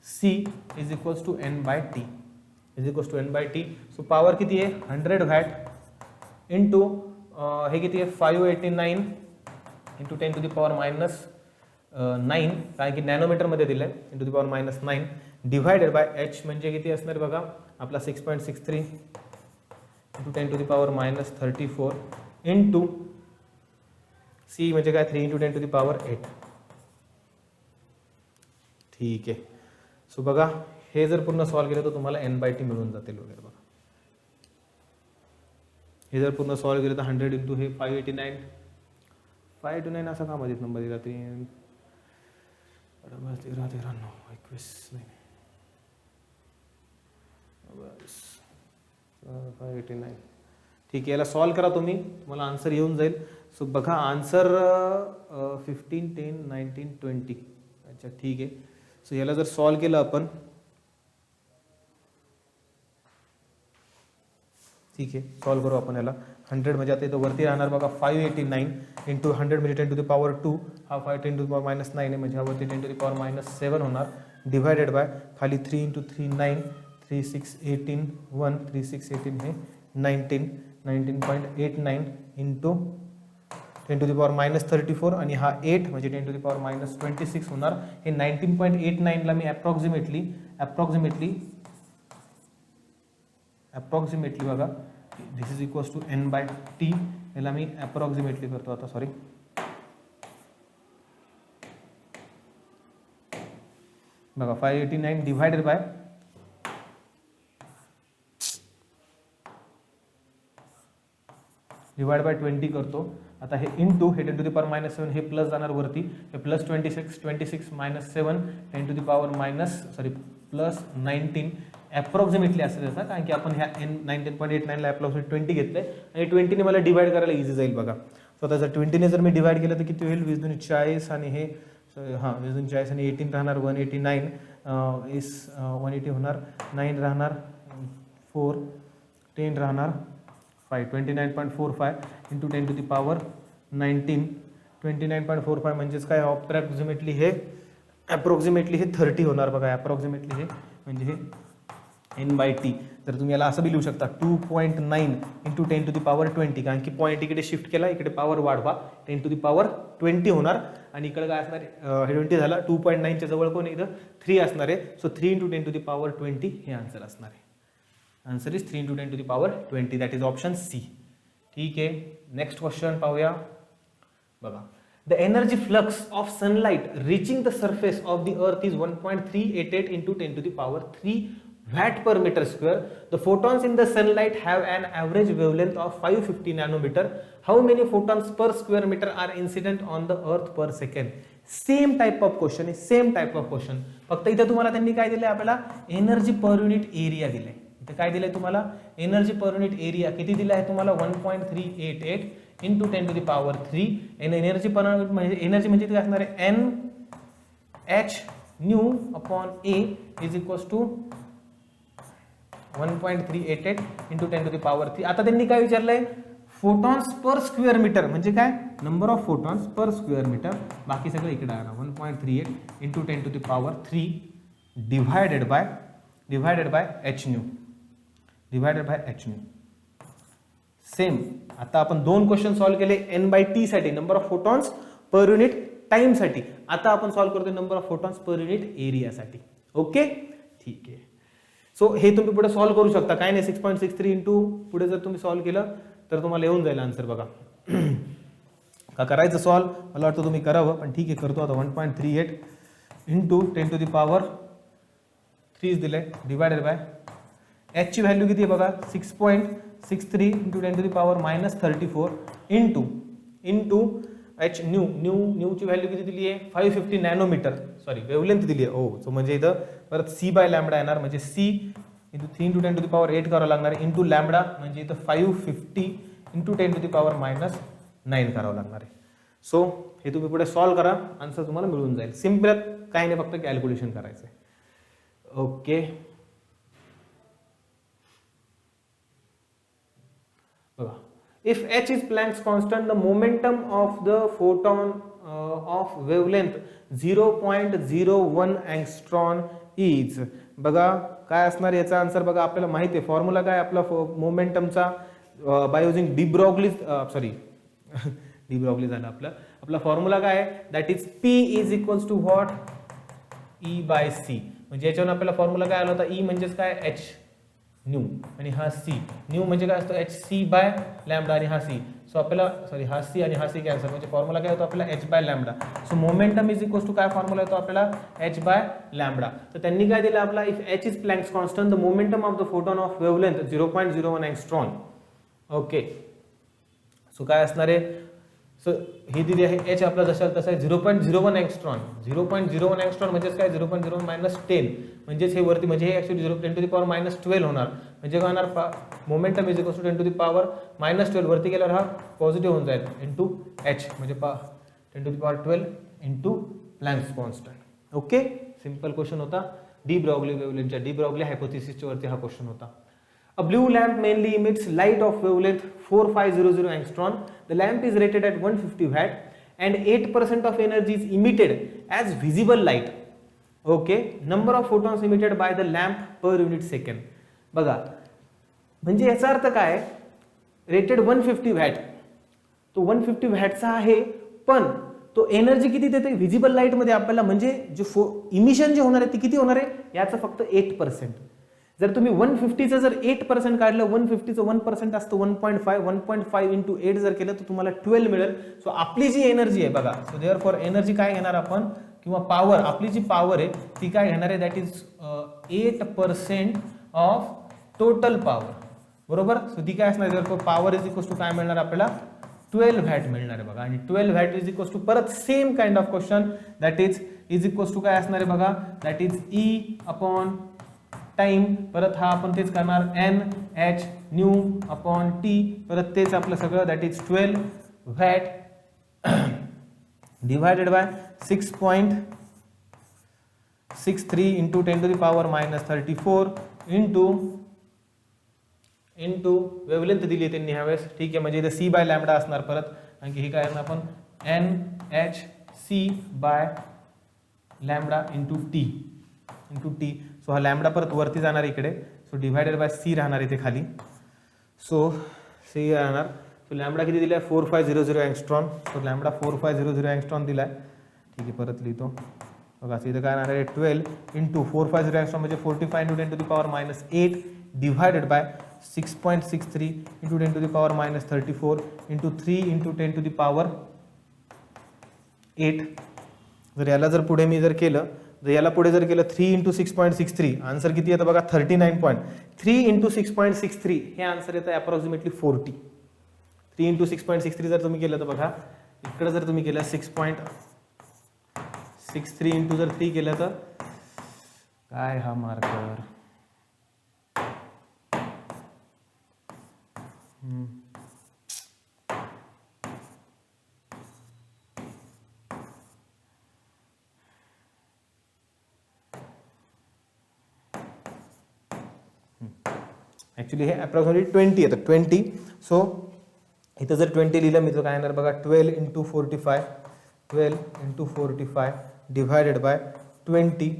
c is equals to n/t is equals to n/t. So power किती आहे 100 वॅट इंटू हे किती आहे 589 इंटू 10⁻⁹ कारण की नॅनोमीटरमध्ये दिलं आहे इंटू ⁻⁹ डिवायडेड बाय एच म्हणजे किती असणार बघा आपला 6.63 इंटू 10⁻34 इंटू सी म्हणजे काय 3 इंटू 10⁸. ठीक आहे. सो बघा हे जर पूर्ण सॉल्व केलं तर तुम्हाला n/t मिळून जातील वगैरे बघा. हे जर पूर्ण सॉल्व केलं तर 100 इंटू हे 589 असा का मध्ये नंबर दिला 3 13 13 21 नाही 589. ठीक आहे, याला सॉल्व करा तुम्ही, तुम्हाला आन्सर येऊन जाईल. सो बघा आन्सर 15 10 19 20. अच्छा ठीक आहे. सो याला जर सॉल्व केलं आपण, ठीक आहे सॉल्व करू आपण याला. 100 म्हणजे आता इथं वरती राहणार बघा 589 इंटू 100 म्हणजे 10 टू द पॉवर 2, हा 5 10 टू द पॉवर -9 आहे म्हणजे हा वरती 10 टू द पॉवर -7 होणार, डिवायडेड बाय खाली 3 इंटू 3 9, 3 6 18 1, 3 6 18 हे 19, 19.89 इंटू 10 टू द पॉवर -34 आणि हा 8 म्हणजे 10 टू द पॉवर -26 होणार. हे 19.89 ला मी अप्रॉक्सिमेटली बघा दिस इज इक्वल्स टू n/t, याला मी अप्रॉक्सिमेटली करतो आता, सॉरी बघा 589 डिवायडेड बाय डिवाइड बाय 20 करतो. आता हे इंटू हे 10 टू द पॉवर -7 हे प्लस जाणार वरती, हे plus 26 26 -7 10 to the power plus 19 approximately असेल त्याचा, कारण की आपण ह्या 19.89 ला अप्रॉक्सिमेट 20 घेतलंय आणि 20 ने मला डिवाइड करायला इझी जाईल बघा. सो आता जर 20 ने जर मी डिवाइड केलं तर किती होईल, 20 40 आणि हे 20 आणि 18 राहणार 189 इस 180 होणार, 9 राहणार 4, 10 राहणार 5, 29.45 इंटू 10 टू द पॉवर 19, 29.45 म्हणजेच काय अप्रॉक्सिमेटली हे 30 होणार बघा. अप्रॉक्सिमेटली हे म्हणजे हे n/t. तर तुम्ही याला असं बी लिहू शकता 2.9 इंटू 10 टू द पॉवर 20, कारण की पॉईंट इकडे शिफ्ट केला, इकडे पॉवर वाढवा 10 टू द पॉवर 20 होणार आणि इकडे काय असणार आहे, हे 20 झाला 2.9 च्या जवळ कोण इथं 3 असणार आहे. So 3 into 10 to the power 20 हे आन्सर असणार आहे. Answer is 3 into 10 to the power 20, that is option C. ठीक आहे, नेक्स्ट क्वेश्चन पाहूया बघा. The energy flux of sunlight reaching the surface of the earth is 1.388 into 10 to the power 3 watt per meter square. The photons in the sunlight have an average wavelength of 550 nanometer. How many photons per square meter are incident on the earth per second? Same type of question आहे, same type of question. फक्त इथे तुम्हाला त्यांनी काय दिलंय, आपल्याला energy per unit area दिलाय. इथे काय दिलंय तुम्हाला, एनर्जी पर युनिट एरिया किती दिला आहे तुम्हाला 1.388 into 10 to the power 3. Energy per unit म्हणजे एनर्जी म्हणजे काय असणार आहे, NH nu upon A is equals to 1.388 into 10 to the power 3. आता त्यांनी काय विचारलंय, फोटॉन्स पर स्क्वेअर मीटर म्हणजे काय, number of photons per square metre, बाकी सगळं इकडे आहे ना 1.38 into 10 to the power 3 divided by h nu, divided by h nu. Same आता आपण दोन क्वेश्चन सॉल्व केले n/t साठी, number of photons per unit time साठी. आता आपण सॉल्व करतोय number of photons per unit area साठी. ओके ठीक आहे. सो हे तुम्ही पुढे सॉल्व करू शकता, काय नाही 6.63 इंटू पुढे जर तुम्ही सॉल्व केलं तर तुम्हाला येऊन जाईल आन्सर बघा. का करायचं सॉल्व, मला वाटतं तुम्ही करावं, पण ठीक आहे करतो आता. 1.38 इंटू 10 टू द पॉवर 3 दिलंय, डिवायडेड बाय h ची व्हॅल्यू किती आहे बघा 6.63 into 10 to the power -34 into h nu ची व्हॅल्यू किती दिली आहे 550 नॅनोमीटर, सॉरी वेवलेंथ दिली आहे. ओ सो म्हणजे इथं परत c/λ येणार, म्हणजे c into 3 into 10 to the power 8 करावं लागणार आहे, इंटू लॅम्बडा म्हणजे इथं 550 इंटू 10 टू द पॉवर -9 करावं लागणार आहे. सो हे तुम्ही पुढे सॉल्व करा, आन्सर तुम्हाला मिळून जाईल. सिम्पल, काही नाही, फक्त कॅल्क्युलेशन करायचं आहे. ओके बघा, if h is Planck's constant, the momentum of the photon of wavelength 0.01 angstrom is. बघा काय असणार याचा आन्सर बघा, आपल्याला माहिती आहे फॉर्म्युला काय आपला मोमेंटमचा, बाय युजिंग डी ब्रॉग्ली झाला आपला फॉर्म्युला काय आहे, that is p is equals to what, E/c. म्हणजे याच्यावर आपल्याला फॉर्म्युला काय आला होता, E म्हणजेच काय h न्यू आणि हा c, न्यू म्हणजे काय असतो hc/λ आणि हा c. सो आपल्याला सॉरी हा c आणि हा c कॅन्सल, म्हणजे फॉर्म्युला काय होतो आपल्याला h/λ. So momentum is equals to काय फॉर्म्युला येतो आपल्याला h/λ. तर त्यांनी काय दिलं आपला, if h is Planck's constant the momentum of the photon of wavelength 0.01 angstrom. Okay so काय असणार आहे, सो ही दिली आहे एच आपला जसा तसा आहे 0.01 एंगस्ट्रॉन. 0.01 एंगस्ट्रॉन म्हणजेच काय 0.01 मायनस 10 म्हणजेच हे वरती म्हणजे हे actually 10 to the power minus 12 होणार. म्हणजे काय होणार momentum is equal to 10 to the power minus 12 वरती गेल्यावर हा पॉझिटिव्ह होऊन जाईल इंटू एच म्हणजे 10 to the power 12 into Planck's constant. Okay, simple question होता. डी ब्रॉग्ली वेवलेंथच्या डी ब्रॉग्ली हायपोथेसिसच्या वरती हा क्वेश्चन होता. A blue lamp mainly emits light of wavelength 4500 angstrom. The lamp is rated at 150 watt and 8% of energy is emitted as visible light. Okay, number of photons emitted by the lamp per unit second. बघा, म्हणजे याचा अर्थ काय, rated 150 watt, तो 150 वॅटचा आहे, पण तो एनर्जी किती देते व्हिजिबल लाईट मध्ये आपल्याला, म्हणजे जे इमिशन जे होणार आहे ते किती होणार आहे याचं फक्त 8%. जर तुम्ही 150चं जर 8% काढलं, 150चं 1% असतं 1.5 इंटू 8 जर केलं तर तुम्हाला 12 मिळेल. सो आपली जी एनर्जी आहे बघा, सो देअर फॉर एनर्जी काय घेणार आपण, किंवा पॉवर, आपली जी पॉवर आहे ती काय घेणार आहे, that is 8% of total power. बरोबर, सो ती काय असणार, therefore power is equal to काय मिळणार आपल्याला 12 वॅट मिळणार आहे बघा. आणि 12 वॅट इज इक्वल टू परत same kind of question, that is equal to काय असणार आहे बघा, that is E upon time, परत हा आपण तेच करणार N H nu upon T, परत तेच आपलं सगळं, that is 12 watt divided by 6.63 into 10 to the power minus 34 into wavelength दिली त्यांनी ह्यावेळेस. ठीक आहे, म्हणजे इथे सी बाय लॅम्बडा असणार परत, कारण की ही काय असणार आपण N H C by lambda into T. So हा लॅम्बडा परत वरती जाणार इकडे, सो डिवायडेड बाय सी राहणार इथे खाली. सो सी राहणार, सो लॅम्बडा किती दिलाय 4500 एंगस्ट्रॉम. सो लॅम्बडा 4500 एंगस्ट्रॉम दिलाय. ठीक आहे, परत लिहितो बघा, इथं काय राहणार आहे 12 इंटू 4500 एंगस्ट्रॉम म्हणजे 45 into 10 to the power minus 8 divided by 6.63 into 10 to the power minus 34 into 3 into 10 to the power 8. जर याला जर पुढे मी जर केलं, जर याला पुढे जर केलं 3 इंटू 6.63, आन्सर किती येतं बघा 39.3 इंटू 6.63 हे आन्सर येतं अप्रॉक्सिमेटली 40. 3 इंटू 6.63 जर तुम्ही केलं तर बघा इकडे जर तुम्ही केलं 6.63 इंटू जर 3 केलं तर काय हा मार्कर ॲक्च्युली हे अप्रॉक्सिमेटली 20 येतं 20. सो इथं जर 20 लिहिलं मी तर काय येणार बघा 12 into 45 divided by 20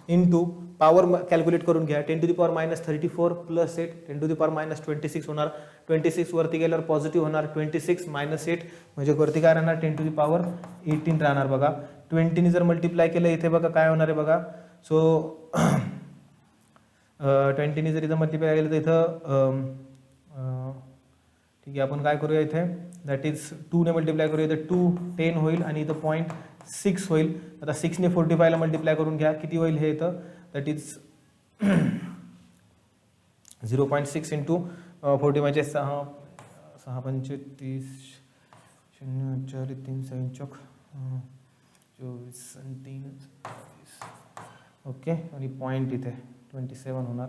into power calculate करून घ्या 10 to the power minus 34 plus 8 10 to the power minus 26 होणार. 26 वरती गेल्यावर पॉझिटिव्ह होणार, 26 मायनस 8 म्हणजे वरती काय राहणार 10 टू द पॉवर 18 राहणार बघा. 20 जर मल्टिप्लाय केलं इथे बघा काय होणार आहे बघा. सो 20 जर इथं मल्टिप्लाय केलं तर इथं ठीक आहे आपण काय करूया इथे, दॅट इज 2 ने मल्टिप्लाय करूया, इथं 2 10 होईल आणि इथं 0.6 होईल. आता 6 ने 45 ला मल्टिप्लाय करून घ्या, किती होईल हे इथं, दॅट इज 0.6 इंटू 40 म्हणजे 6 35 0 4 3 7 चौक 24 3. ओके, आणि पॉईंट इथे 27 होणार.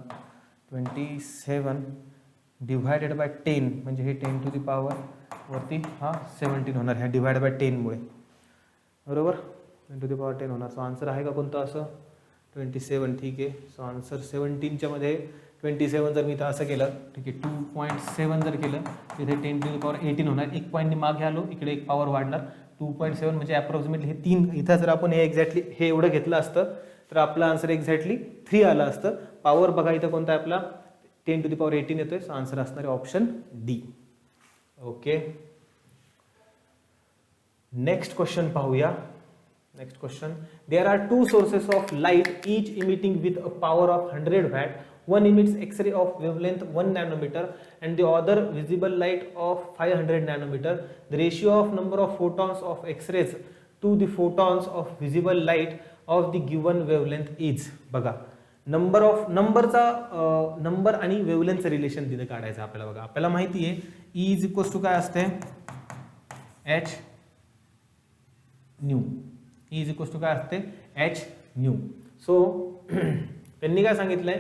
27 डिवायडेड बाय 10 म्हणजे हे 10 टू दी पॉवर वरती हा 17 होणार ह्या डिवाइड बाय 10 मुळे. बरोबर, 10 टू दी पॉवर 10 होणार. सो आन्सर आहे का कोणतं असं 27. ठीक आहे, सो आन्सर 17च्या मध्ये 27 जर मी इथं असं केलं, ठीक आहे 2.7 जर केलं तिथे 10 टू दी पॉवर 18 होणार. एक पॉईंटने मागे आलो, इकडे एक पॉवर वाढणार. 2.7 म्हणजे अप्रॉक्सिमेटली हे 3. इथं जर आपण हे एक्झॅक्टली हे एवढं घेतलं असतं तर आपलं आन्सर एक्झॅक्टली 3 आलं असतं. पॉवर बघा इथं कोणता आहे आपला 10 टू दी पॉवर 18 येतोय. सो आन्सर असणार आहे option D. Okay, next question पाहूया. Next question, there are 2 sources of light each emitting with a power of 100 watt. One emits X-ray of wavelength 1 nanometer and the other visible light of 500 nanometer. The ratio of number of photons of X-rays to the photons of visible light of the given wavelength is. बघा number आणि वेवलेंथचं relation तिथे काढायचं आपल्याला. बघा आपल्याला माहिती आहे E is equals to काय असते H nu. E is equals to काय असते एच न्यू. सो त्यांनी काय सांगितलंय,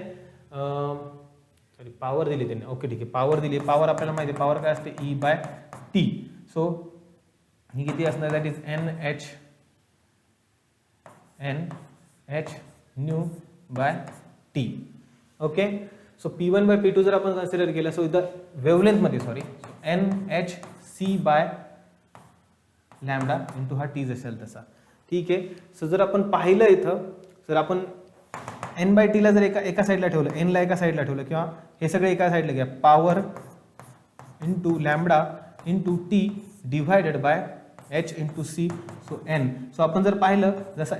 सॉरी पॉवर दिली त्यांनी. ओके ठीक आहे, पॉवर दिली. पॉवर आपल्याला माहिती आहे, पॉवर काय असते ई बाय टी. सो ही किती असणार, that is N H nu by T. Okay. So P1 by P2 जर आपण कन्सिडर केलं, सो इथं वेवलेंथ मध्ये sorry N H C by lambda into हा टी असेल तसा. ठीक आहे. सो जर आपण पाहिलं इथं, जर आपण एन बाय टीला जर एका साईडला ठेवलं, एनला एका साईडला ठेवलं किंवा हे सगळे एका साईडला घ्या, power into lambda into T divided by H into C. So N. So आपण जर पाहिलं, जसं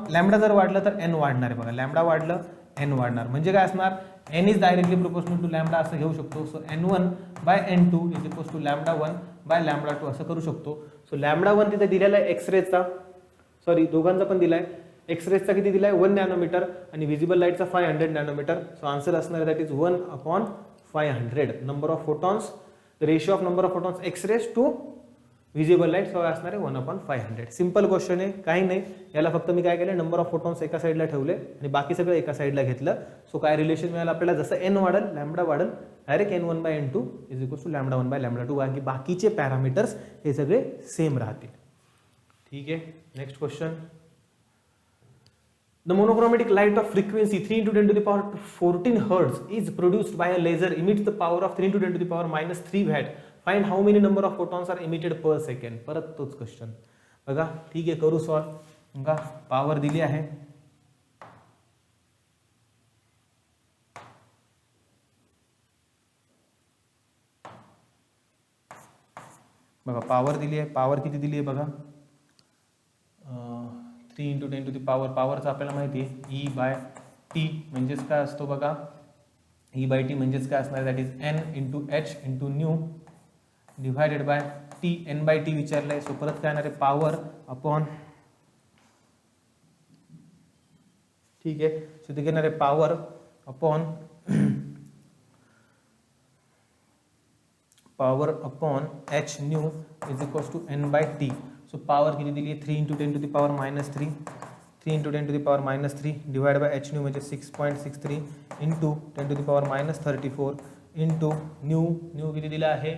लॅमडा जर वाढलं तर एन वाढणार आहे बघा. लॅमडा वाढलं एन वाढणार. म्हणजे काय असणार, N is directly proportional to lambda असं घेऊ शकतो. So n1 by n2 is equals to lambda 1 by lambda 2 असं करू शकतो. सो लॅमडा 1 तिथे दिलेला आहे एक्सरेचा, सॉरी दोघांचा पण दिलाय. एक्सरेचा किती दिलाय 1 नॅनोमीटर आणि व्हिजिबल लाईटचा 500 नॅनोमीटर. सो आन्सर असणार that is 1/500. Number of photons, ratio of number of photons X-rays to visible light. So असणार आहे 1/500. सिंपल क्वेश्चन आहे, काही नाही. याला फक्त मी काय केलं, नंबर ऑफ फोटॉन्स एका साईडला ठेवले आणि बाकी सगळं एका साईडला घेतलं. सो काय रिलेशन मिळालं आपल्याला, जसं एन वाढल लॅमडा वाढल, direct n1 by n2 is equals to lambda 1 by lambda 2. बाकीचे पॅरामीटर्स हे सगळे सेम राहतील. ठीक आहे. Next question. The monochromatic light of frequency 3 into 10 to the power 14 hertz is produced by a laser emits the power of 3 into 10 to the power minus 3 watt. Find how many number of photons are emitted per second. परत तोच question बघा. ठीक आहे, करू solve. बघा power दिली आहे, बघा पॉवर दिली आहे. पॉवर किती दिली आहे बघा, 3 इंटू 10 टू दी पॉवर. पॉवरचं आपल्याला माहिती आहे ई बाय टी म्हणजेच काय असतो बघा, ई बाय टी म्हणजेच काय असणार, that is N into H into nu divided by T. N by T विचारलंय. सो परत काय येणार आहे, पॉवर अपॉन, ठीक आहे. सो ते घेणार आहे power upon H nu is equals to N by T. So power किती दिली आहे, 3 into 10 to the power minus 3, 3 into 10 to the power minus 3 divide by H nu म्हणजे 6.63 into 10 to the power minus 34 into nu किती दिला आहे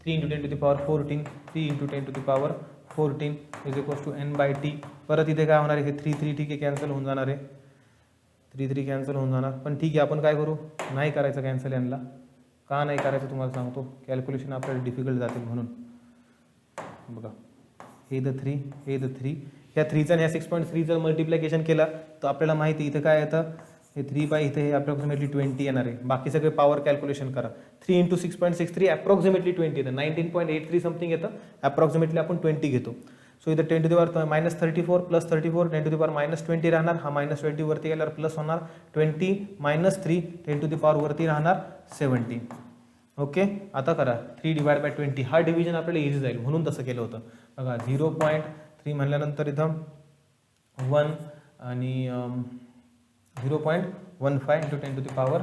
3 into 10 to the power 14, 3 into 10 to the power 14 is equals to N by T. परत इथे काय होणार आहे, हे 3 ठीक आहे कॅन्सल होऊन जाणार आहे, 3 कॅन्सल होऊन जाणार. पण ठीक आहे, आपण काय करू, नाही करायचं कॅन्सल. यांना का नाही करायचं तुम्हाला सांगतो, कॅल्क्युलेशन आपल्याला डिफिकल्ट जातील म्हणून. बघा हे द 3, हे द 3, ह्या 3चा आणि ह्या 6.3चं मल्टिप्लिकेशन केलं तर आपल्याला माहिती इथं काय येतं, हे 3 बाय इथे हे अप्रॉक्सिमेटली 20 येणार आहे. बाकी सगळे पॉवर कॅल्क्युलेशन करा. 3 इंटू 6.63 अप्रॉक्सिमेटली 20 येतं, 19.83 समथिंग येतं. अप्रॉक्सिमेटली आपण 20 घेतो. सो इथं 10 to the power minus 34 plus 34 10 to the power minus 20 राहणार. हा मायनस 20 वरती गेल्यावर प्लस होणार 20 मायनस 3 10 टू दी पॉवर वरती राहणार 70. ओके. आता करा 3 डिवाइड बाय 20. हा डिव्हिजन आपल्याला इझी जाईल म्हणून तसं केलं होतं. बघा 0.3 म्हणल्यानंतर इथं 1 आणि 0.15 into 10 to the power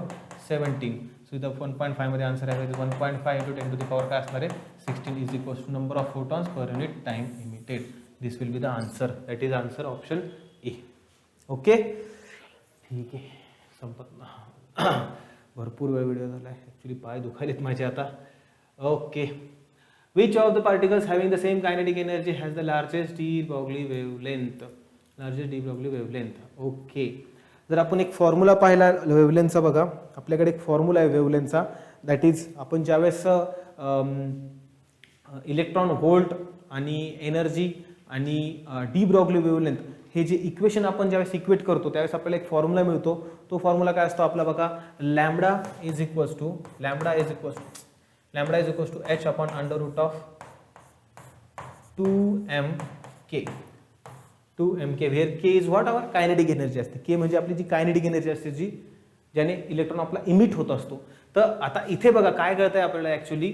17. So इथं 1.5 मध्ये आन्सर आहे. 1.5 इंटू 10 टू दी पॉवर काय असणार आहे 16 is equals to number of photons per unit time emitted. This will be the answer. That is answer option A. Okay ठीक आहे, संपत ना. भरपूर वेळ व्हिडिओ झाला आहे, ॲक्च्युली पाय दुखायलेत माझे आता. Okay. Which of the particles having the same kinetic energy has the largest de Broglie wavelength? Largest de Broglie wavelength. Okay. जर आपण एक फॉर्म्युला पाहिला वेवलेंथचा, बघा आपल्याकडे एक फॉर्म्युला आहे वेवलेंथचा. दॅट इज आपण ज्यावेळेस इलेक्ट्रॉन व्होल्ट आणि एनर्जी आणि डी ब्रॉग्ली वेवलेंथ हे जे इक्वेशन आपण ज्यावेळेस इक्वेट करतो त्यावेळेस आपल्याला एक फॉर्म्युला मिळतो. तो फॉर्म्युला काय असतो आपला, बघा lambda is equals to h upon under root of 2mk. 2mk where k is what our kinetic energy असते. k म्हणजे आपली जी कायनेटिक एनर्जी असते जी ज्याने इलेक्ट्रॉन आपला इमिट होत असतो. तर आता इथे बघा काय कळतंय आपल्याला ऍक्च्युली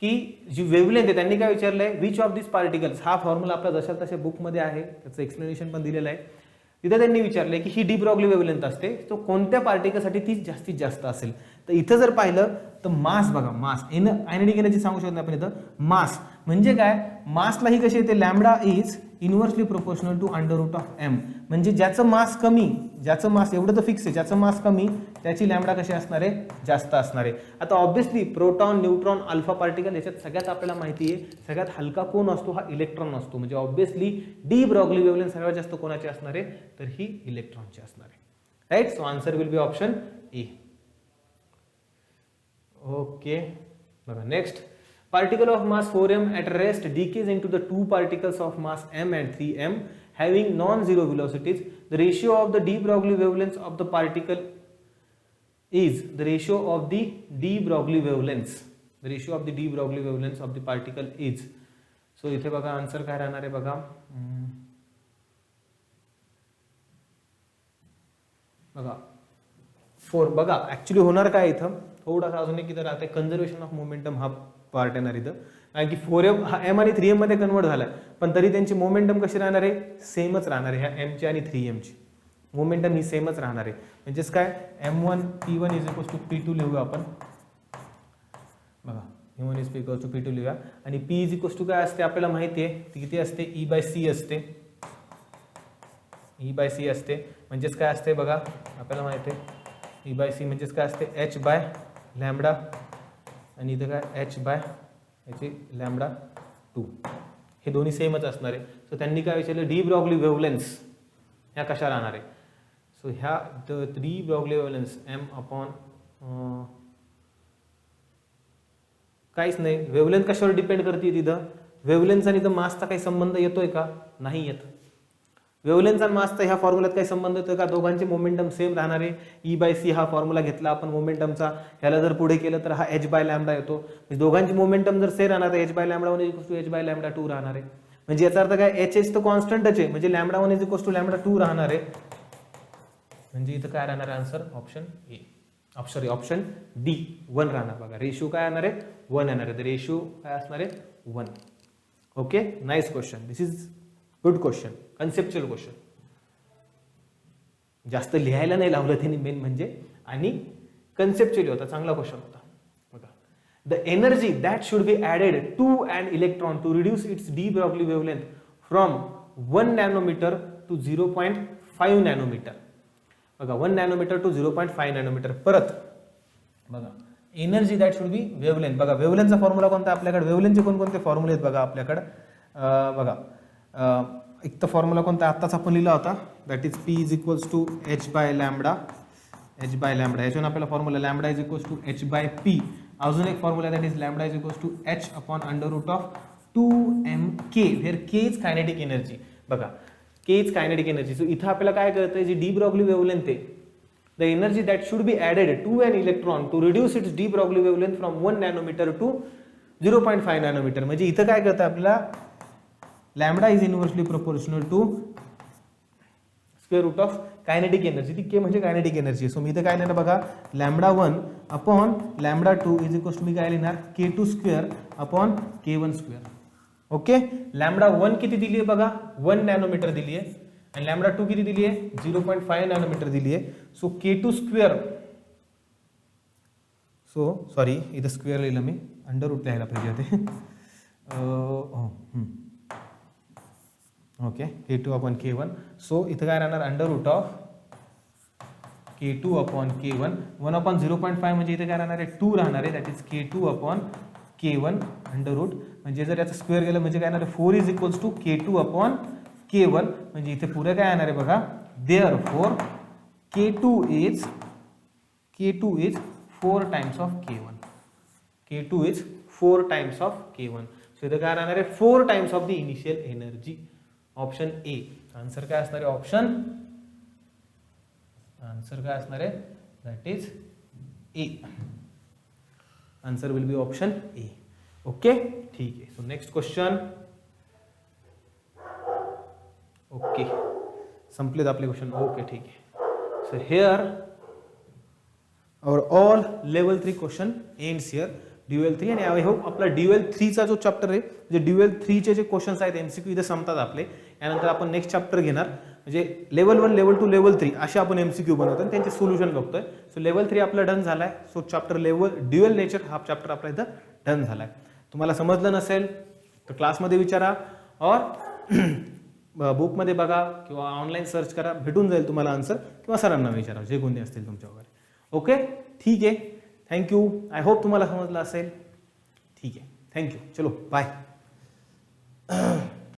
की जी वेवलेंथ आहे त्यांनी काय विचारलंय, विच ऑफ दिस पार्टिकल्स. हा फॉर्म्युला आपला जशा तशा बुकमध्ये आहे, त्याचं एक्सप्लेनेशन पण दिलेलं आहे. तिथे त्यांनी विचारलंय की ही डी ब्रॉग्ली वेवलेंथ असते, तो कोणत्या पार्टिकलसाठी ती जास्तीत जास्त असेल. तर इथं जर पाहिलं तर मास बघा, मास कायनेटिक एनर्जी सांगू शकत नाही आपण इथं. मास म्हणजे काय, मासला ही कशी येते, lambda is inversely proportional to under root of M. म्हणजे ज्याचं मास कमी, ज्याचं मास एवढं तर फिक्स आहे, ज्याचं मास कमी त्याची लॅम्बडा कशी असणार आहे, जास्त असणार आहे. आता obviously proton, neutron, alpha particle याच्यात सगळ्यात आपल्याला माहिती आहे सगळ्यात हलका कोण असतो, हा इलेक्ट्रॉन असतो. म्हणजे ऑब्व्हियसली डी ब्रॉग्ली वेव्हलेंथ सगळ्यात जास्त कोणाची असणार आहे, तर ही इलेक्ट्रॉनची असणार आहे. Right. So answer will be option A. Okay बघा next. Particle of mass 4m at rest decays into the two particles of mass m and 3m having non-zero velocities. The ratio of the de Broglie wavelengths of the particle is the ratio of the de Broglie wavelengths. The ratio of the de Broglie wavelengths of the particle is. So इथे बघा answer काय राहणार आहे बघा. बघा 4 बघा actually होणार काय इथं थोडासा अजून एक इथं राहते कन्झर्वेशन ऑफ मोमेंटम हा पार्ट येणार इथं. कारण की 4m हा m आणि 3m मध्ये कन्वर्ट झालाय पण तरी त्यांची मोमेंटम कशी राहणार आहे, सेमच राहणार आहे. ह्या m ची आणि 3m ची मोमेंटम ही सेमच राहणार आहे. म्हणजेच काय m1 p1 is equal to p2 लिहूया आपण बघा. m1 is equal to p2 लिहूया आणि p इज इक्वल टू काय असते आपल्याला माहिती आहे ती किती असते, e बाय c असते. e बाय c असते म्हणजेच काय असते बघा आपल्याला माहिती आहे e बाय c म्हणजेच काय असते h बाय लॅम्बडा आणि इथं काय h बाय याची लॅम्बडा 2. हे दोन्ही सेमच असणार आहे. सो त्यांनी काय विचारलं डी ब्रॉग्ली वेव्हलेंथ्स ह्या कशा राहणार आहे. सो ह्या डी ब्रॉग्ली वेव्हलेंथ्स m अपॉन काहीच नाही. वेव्हलेंथ कशावर डिपेंड करते तिथं, वेव्हलेंथ आणि इथं मासचा काही संबंध येतोय का, नाही येत. वेव्हलेंथ आणि मासचा ह्या फॉर्म्युल्यात काही संबंध येतोय का, दोघांचे मोमेंटम सेम राहणार आहे. ई बाय सी हा फॉर्म्युला घेतला आपण मोमेंटमचा, ह्याला जर पुढे केलं तर हा एच बाय लॅम्बडा येतो. म्हणजे दोघांची मोमेंटम जर सेम राहणार तर H by lambda 1 is equal to H by lambda 2 राहणार आहे. म्हणजे याचा अर्थ काय एच एच तर कॉन्स्टंटच आहे म्हणजे lambda 1 is equal to lambda 2 राहणार आहे. म्हणजे इथं काय राहणार आहे answer option A, sorry option D 1 राहणार. बघा रेशिओ काय येणार आहे 1 येणार आहे. तर रेशिओ काय असणार आहे 1. Okay nice question. This is good question, conceptual question. जास्त लिहायला नाही लावलं त्यांनी मेन म्हणजे आणि कन्सेप्च्युअली होता, चांगला क्वेश्चन होता. बघा the energy that should be added to an electron to reduce its de Broglie wavelength from 1 nanometre to 0.5 nanometre. बघा 1 नॅनोमीटर टू 0.5 नॅनोमीटर. परत बघा energy that should be wavelength. बघा वेव्हलेंथचा फॉर्म्युला कोणता आपल्याकडे, वेव्हलेंथचे कोणकोणते फॉर्म्युले आहेत बघा आपल्याकडे. बघा एक तर फॉर्म्युला कोणता आत्ताच आपण लिहिला होता, that is P is equals to H by lambda. H by lambda याच्यावर आपल्याला formula lambda is equals to H by P. अजून एक formula that is lambda is equals to H upon under root of 2mk where K is kinetic energy. बघा K is kinetic energy. So इथं आपल्याला काय कळतंय जी de Broglie wavelength आहे, the energy that should be added to an electron to reduce its de Broglie wavelength from 1 nanometre to 0.5 nanometre. म्हणजे इथं काय कळतं आपल्याला lambda is inversely proportional to square root of kinetic energy. ती K म्हणजे kinetic energy. So मी इथं काय लिहिणार बघा lambda 1 upon lambda 2 is equal to मी काय लिहिणार k2 square upon k1 square. Okay lambda 1 किती दिली आहे बघा 1 नॅनोमीटर दिली आहे आणि लॅम्बडा 2 किती दिली आहे 0.5 नॅनोमीटर दिली आहे. So k2 square, so sorry इथं स्क्वेअर लिहिलं मी, अंडर रूट लिहायला पाहिजे होते. Okay k2 upon k1. So इथं काय राहणार under root of k2 upon k1. 1 upon 0.5 म्हणजे इथे काय राहणार आहे 2 राहणार आहे, that is k2 upon k1 under root. म्हणजे जर याचं स्क्वेअर गेलं म्हणजे काय येणार आहे 4 is equals to k2 upon k1. म्हणजे इथे पुढे काय येणार आहे बघा therefore k2 is 4 times of k1. k2 is 4 times of k1. So इथं काय राहणार आहे 4 times of the initial energy. Option A answer काय असणार आहे ऑप्शन, आन्सर काय असणार आहे that is a. Answer will be option A. Okay ठीक आहे. So next question. ओके संपलेत आपले क्वेश्चन. ओके ठीक आहे. सो हिअर और all level 3 question ends here. Dual 3 आणि आय होप आपला ड्युएल 3चा जो चॅप्टर आहे म्हणजे ड्युएल 3चे जे क्वेश्चन्स आहेत एमसीक्यू इथे संपतात आपले. यानंतर आपण नेक्स्ट चॅप्टर घेणार. म्हणजे लेवल 1, लेवल 2, लेवल 3 असे आपण MCQ बनवतो आणि त्यांचे सोल्युशन बघतोय. सो लेवल 3 आपला डन झालाय. So chapter level dual nature हा चॅप्टर आपला इथं डन झालाय. तुम्हाला समजलं नसेल तर क्लासमध्ये विचारा और बुकमध्ये बघा किंवा ऑनलाईन सर्च करा, भेटून जाईल तुम्हाला आन्सर, किंवा सरांना विचारा जे कोणी असतील तुमच्या वगैरे. ओके, ठीक आहे. थँक्यू. आय होप तुम्हाला समजलं असेल. ठीक आहे, थँक्यू. चलो बाय.